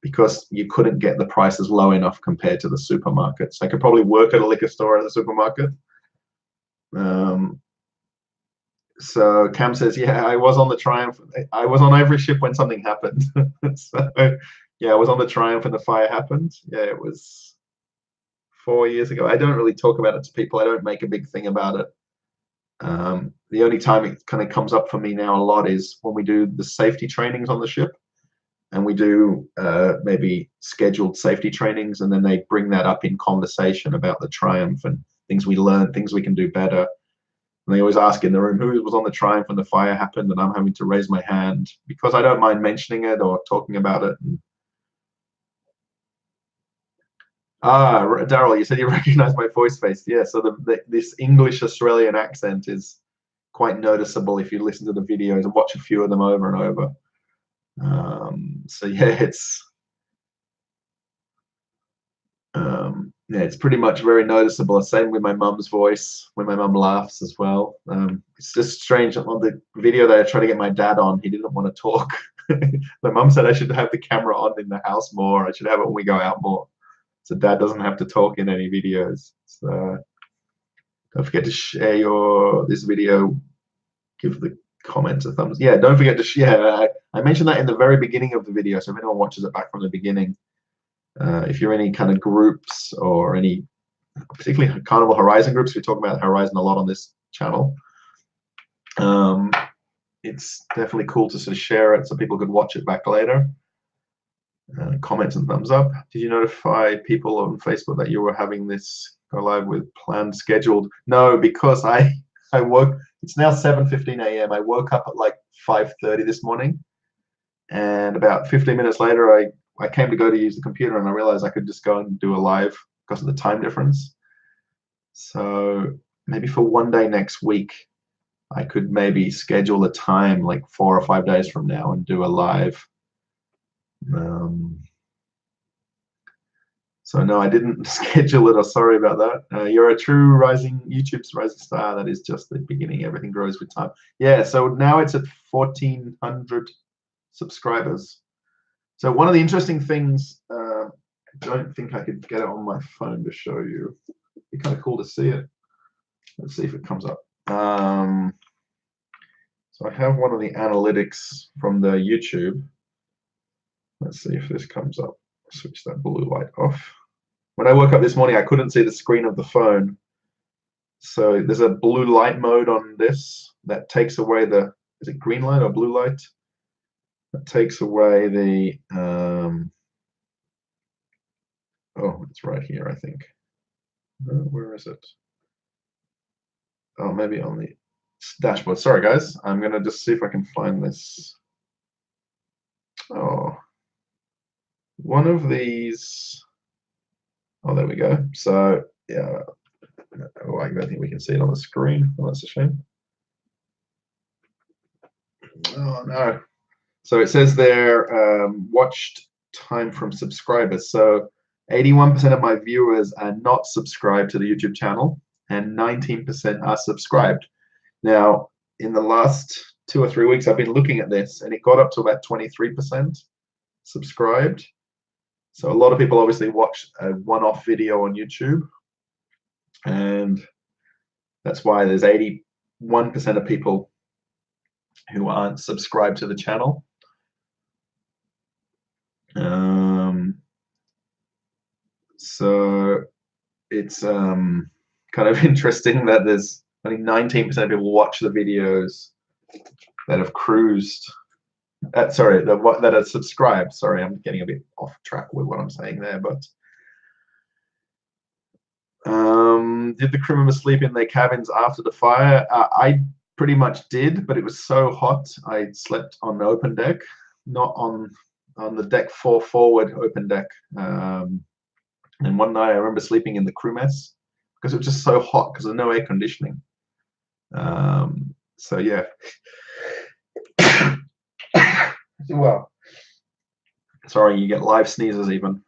because you couldn't get the prices low enough compared to the supermarkets. I could probably work at a liquor store at a supermarket. So Cam says, yeah, I was on the Triumph. I was on every ship when something happened. So yeah, I was on the Triumph when the fire happened. Yeah, it was 4 years ago. I don't really talk about it to people. I don't make a big thing about it. The only time it kind of comes up for me now a lot is when we do the safety trainings on the ship, and we do maybe scheduled safety trainings, and then they bring that up in conversation about the Triumph and things we learned, things we can do better. And they always ask in the room, who was on the Triumph when the fire happened, and I'm having to raise my hand because I don't mind mentioning it or talking about it. Daryl, you said you recognize my voice face. Yeah, so this English Australian accent is quite noticeable if you listen to the videos and watch a few of them over and over. So yeah, it's pretty much very noticeable. Same with my mum's voice when my mum laughs as well. It's just strange. On the video that I tried to get my dad on, he didn't want to talk. My mum said I should have the camera on in the house more. I should have it when we go out more, so dad doesn't have to talk in any videos. So don't forget to share this video. Give the comments a thumbs. Yeah, don't forget to share. I mentioned that in the very beginning of the video, so if anyone watches it back from the beginning, if you're any kind of groups or any, particularly Carnival Horizon groups, we talk about Horizon a lot on this channel. It's definitely cool to sort of share it so people could watch it back later. Comments and thumbs up. Did you notify people on Facebook that you were having this go live with planned scheduled? No, because I woke. It's now 7:15 a.m. I woke up at like 5:30 this morning, and about 15 minutes later, I came to go to use the computer, and I realized I could just go and do a live because of the time difference. So maybe for one day next week, I could maybe schedule a time like 4 or 5 days from now and do a live. So no, I didn't schedule it. Sorry about that. You're a true YouTube's rising star. That is just the beginning. Everything grows with time. Yeah, so now it's at 1,400 subscribers. So one of the interesting things, I don't think I could get it on my phone to show you. It'd be kind of cool to see it. Let's see if it comes up. So I have one of the analytics from the YouTube. Let's see if this comes up. Switch that blue light off. When I woke up this morning, I couldn't see the screen of the phone. So there's a blue light mode on this that takes away the, is it green light or blue light? That takes away the, oh, it's right here, I think. Where is it? Oh, maybe on the dashboard. Sorry, guys. I'm going to just see if I can find this. Oh, one of these. Oh, there we go. So, yeah. Oh, I don't think we can see it on the screen. Oh, that's a shame. Oh, no. So it says there, watched time from subscribers. So 81% of my viewers are not subscribed to the YouTube channel, and 19% are subscribed. Now, in the last 2 or 3 weeks, I've been looking at this, and it got up to about 23% subscribed. So a lot of people obviously watch a one-off video on YouTube, and that's why there's 81% of people who aren't subscribed to the channel. So it's kind of interesting that there's only 19% of people watch the videos that have cruised. Sorry, that are subscribed. Sorry, I'm getting a bit off track with what I'm saying there, but did the crew members sleep in their cabins after the fire? I pretty much did, but it was so hot. I slept on the open deck, not on the deck 4 forward open deck. And one night I remember sleeping in the crew mess because it was just so hot because there's no air conditioning. So yeah. Well, sorry, you get live sneezes even.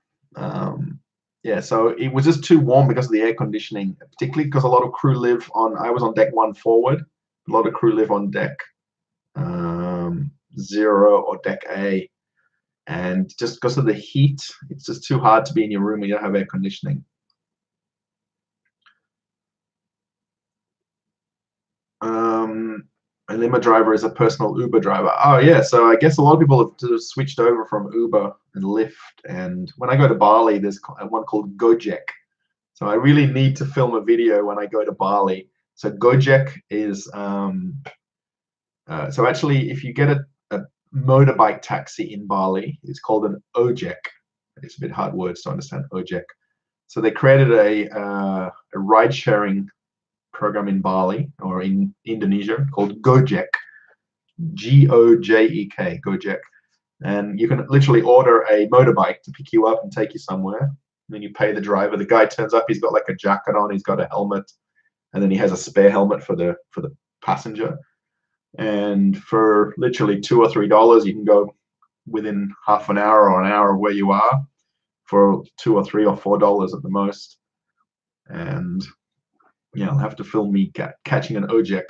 Yeah, so it was just too warm because of the air conditioning, particularly because a lot of crew live on, I was on deck 1 forward. A lot of crew live on deck 0 or deck A. And just because of the heat, it's just too hard to be in your room when you don't have air conditioning. A limo driver is a personal Uber driver. Oh yeah, so I guess a lot of people have switched over from Uber and Lyft. And when I go to Bali, there's one called Gojek. So I really need to film a video when I go to Bali. So Gojek is so actually, if you get a motorbike taxi in Bali, it's called an ojek. It's a bit hard words to understand, ojek. So they created a ride-sharing program in Bali or in Indonesia called Gojek, Gojek, Gojek. And you can literally order a motorbike to pick you up and take you somewhere. And then you pay the driver. The guy turns up, he's got like a jacket on, he's got a helmet, and then he has a spare helmet for the passenger. And for literally $2 or $3, you can go within half an hour or an hour of where you are for $2 or $3 or $4 at the most. And yeah, I'll have to film me catching an ojek.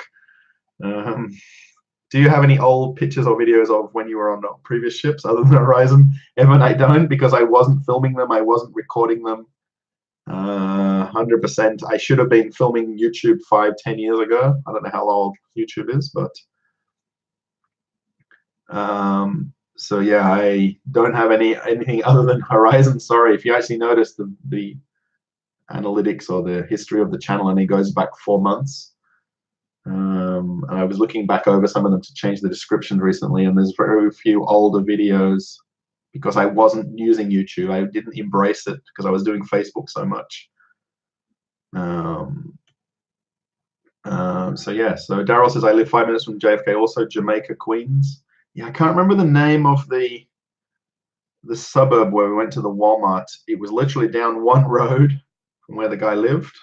Do you have any old pictures or videos of when you were on previous ships other than Horizon? Evan, I don't, because I wasn't filming them. I wasn't recording them. 100%. I should have been filming YouTube 5-10 years ago. I don't know how old YouTube is, but so yeah, I don't have anything other than Horizon. Sorry, if you actually notice the analytics or the history of the channel, and it goes back 4 months. And I was looking back over some of them to change the description recently, and there's very few older videos because I wasn't using YouTube. I didn't embrace it because I was doing Facebook so much. So yeah, so Daryl says I live 5 minutes from JFK, also Jamaica, Queens. Yeah, I can't remember the name of the suburb where we went to the Walmart. It was literally down one road from where the guy lived,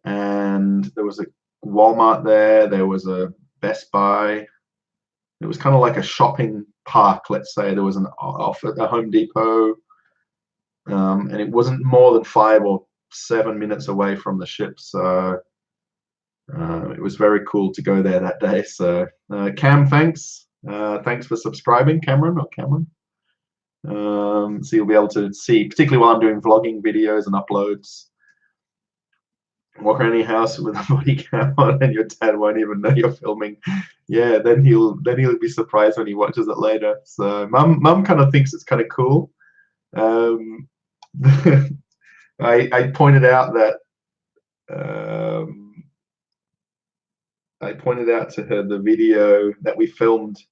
and there was a Walmart there. There was a Best Buy. It was kind of like a shopping park, let's say. There was a Home Depot, and it wasn't more than 5 or 7 minutes away from the ship. So it was very cool to go there that day. So Cam, thanks. Thanks for subscribing, Cameron. So you'll be able to see, particularly while I'm doing vlogging videos and uploads. Walk around your house with a body cam on, and your dad won't even know you're filming. Yeah, then he'll be surprised when he watches it later. So mum kind of thinks it's kind of cool. I pointed out that I pointed out to her the video that we filmed,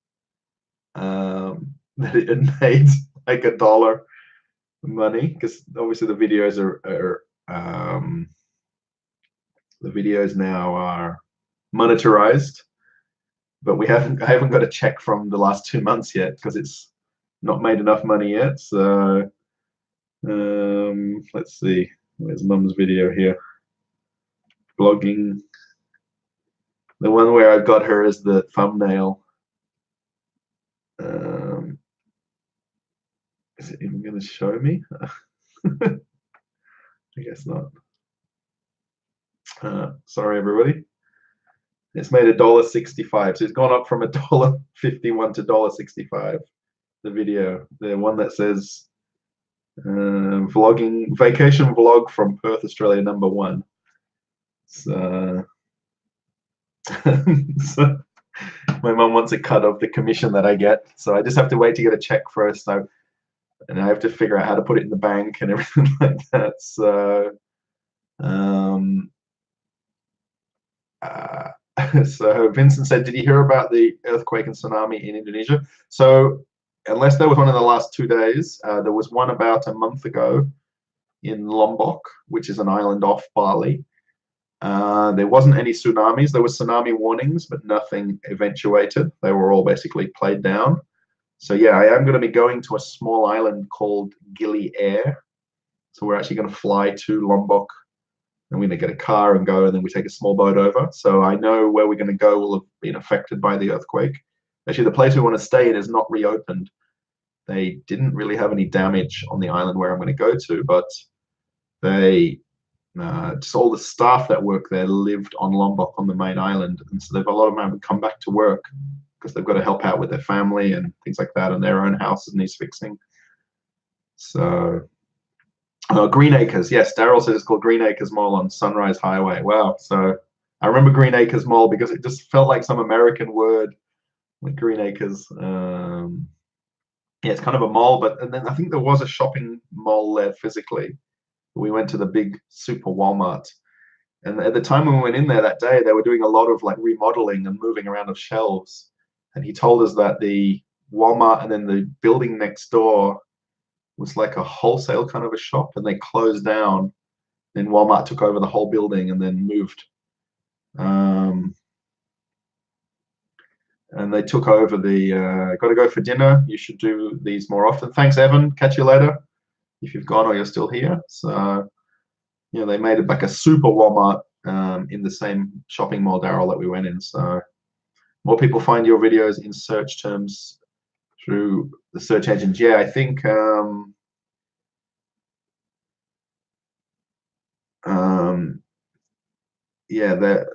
that it had made like $1 money, because obviously the videos are the videos now are monetized, but I haven't got a check from the last 2 months yet because it's not made enough money yet. So let's see, where's mum's video here? Blogging. The one where I've got her as the thumbnail. Is it even going to show me? I guess not. Sorry, everybody. It's made $1.65, so it's gone up from $1.51 to $1.65. The video, the one that says vlogging, vacation vlog from Perth, Australia, #1. So, so my mum wants a cut of the commission that I get, so I just have to wait to get a check first. So and I have to figure out how to put it in the bank and everything like that. So, uh, so Vincent said, "Did you hear about the earthquake and tsunami in Indonesia?" So, unless there was one in the last 2 days, there was one about a month ago in Lombok, which is an island off Bali. There wasn't any tsunamis. There were tsunami warnings, but nothing eventuated. They were all basically played down. So yeah, I am going to be going to a small island called Gili Air. So we're actually going to fly to Lombok, and we're going to get a car and go, and then we take a small boat over. So I know where we're going to go will have been affected by the earthquake. Actually, the place we want to stay in is not reopened. They didn't really have any damage on the island where I'm going to go to, but they just all the staff that work there lived on Lombok on the main island, and so they've a lot of them come back to work because they've got to help out with their family and things like that, and their own houses needs fixing. So, Green Acres, yes, Daryl says it's called Green Acres Mall on Sunrise Highway. Wow, so I remember Green Acres Mall because it just felt like some American word, like Green Acres. Yeah, it's kind of a mall, but and then I think there was a shopping mall there physically. We went to the big super Walmart, and at the time when we went in there that day, they were doing a lot of like remodeling and moving around of shelves. And he told us that the Walmart and then the building next door was like a wholesale kind of a shop, and they closed down. Then Walmart took over the whole building and then moved. And they took over the got to go for dinner. You should do these more often. Thanks, Evan. Catch you later if you've gone or you're still here. So, you know, they made it like a super Walmart in the same shopping mall, Daryl, that we went in. So more people find your videos in search terms through the search engines. Yeah, I think yeah, that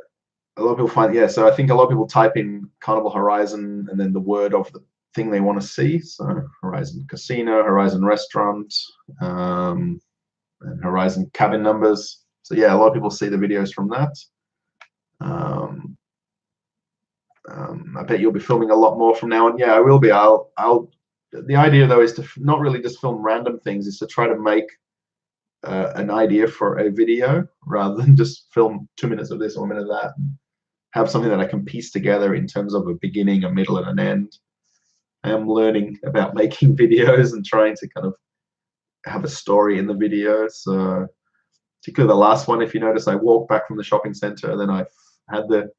a lot of people find, yeah, so I think a lot of people type in Carnival Horizon and then the word of the thing they want to see. So Horizon Casino, Horizon Restaurant, and Horizon cabin numbers. So yeah, a lot of people see the videos from that. I bet you'll be filming a lot more from now on. Yeah, I will be. The idea though is to not really just film random things, is to try to make an idea for a video rather than just film 2 minutes of this or a minute of that. Have something that I can piece together in terms of a beginning, a middle, and an end. I am learning about making videos and trying to kind of have a story in the video. So particularly the last one, if you notice, I walked back from the shopping center and then I had the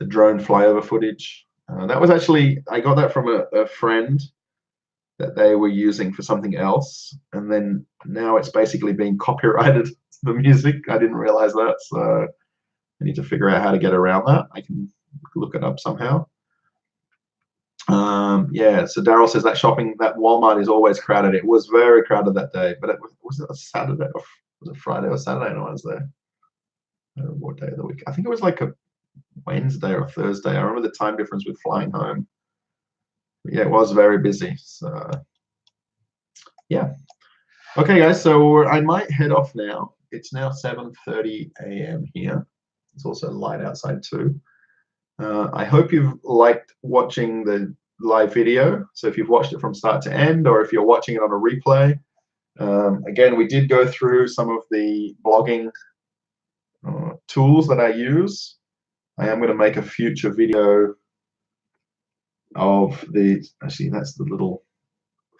drone flyover footage. That was actually, I got that from a friend that they were using for something else. And then now it's basically being copyrighted, the music. I didn't realize that. So I need to figure out how to get around that. I can look it up somehow. Yeah, so Daryl says that Walmart is always crowded. It was very crowded that day, but was it a Saturday or was it Friday or Saturday? No, I was there. I don't know what day of the week. I think it was like a Wednesday or Thursday. I remember the time difference with flying home. But yeah, it was very busy. So yeah. Okay, guys. So I might head off now. It's now 7:30 a.m. here. It's also light outside too. I hope you've liked watching the live video. So if you've watched it from start to end, or if you're watching it on a replay, again, we did go through some of the blogging tools that I use. I am going to make a future video of actually that's the little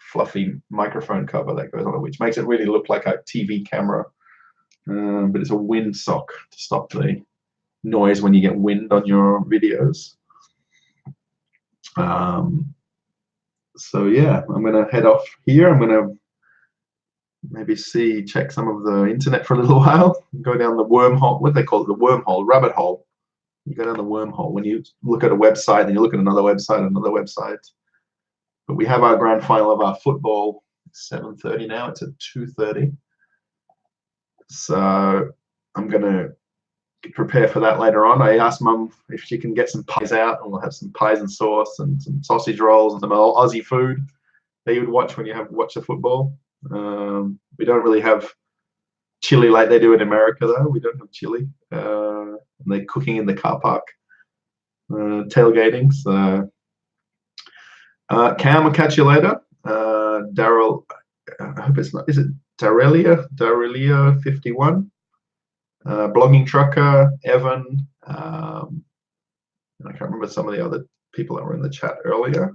fluffy microphone cover that goes on it, which makes it really look like a TV camera. But it's a windsock to stop the noise when you get wind on your videos. So yeah, I'm gonna head off here. I'm gonna maybe check some of the internet for a little while, go down the wormhole, what they call it, the wormhole, rabbit hole. You go down the wormhole when you look at a website, and you look at another website. But we have our grand final of our football, 7:30 now, it's at 2:30. So I'm gonna prepare for that later on. I asked Mum if she can get some pies out, and we'll have some pies and sauce and some sausage rolls and some Aussie food that you would watch when you watch the football. We don't really have chili like they do in America, though. We don't have chili. And they're cooking in the car park, tailgating. So, Cam, I'll catch you later. Daryl, I hope it's not. Is it Darelia 51? Blogging Trucker, Evan. I can't remember some of the other people that were in the chat earlier.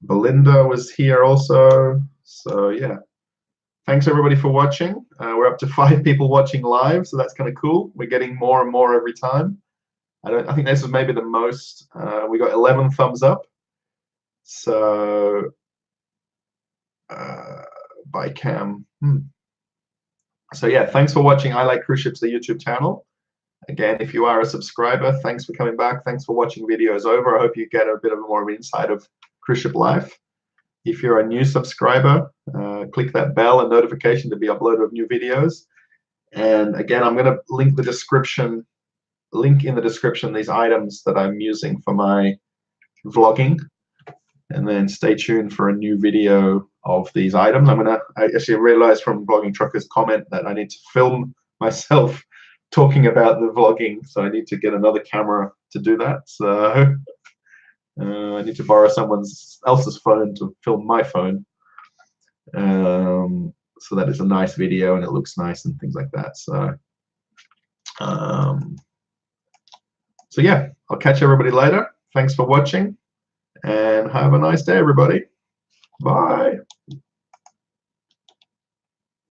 Belinda was here also. So yeah, thanks everybody for watching. We're up to 5 people watching live, so that's kind of cool. We're getting more and more every time. I think this is maybe the most. We got 11 thumbs up. So by Cam. So yeah, thanks for watching I Like Cruise Ships, the YouTube channel. Again, if you are a subscriber, thanks for coming back. Thanks for watching videos over. I hope you get a bit of more of an insight of cruise ship life. If you're a new subscriber, click that bell and notification to be uploaded of new videos. And again, I'm going to link in the description these items that I'm using for my vlogging. And then stay tuned for a new video of these items. I actually realized from Vlogging Trucker's comment that I need to film myself talking about the vlogging, so I need to get another camera to do that. So I need to borrow someone else's phone to film my phone, so that it's a nice video and it looks nice and things like that. So yeah, I'll catch everybody later. Thanks for watching, and have a nice day, everybody. Bye.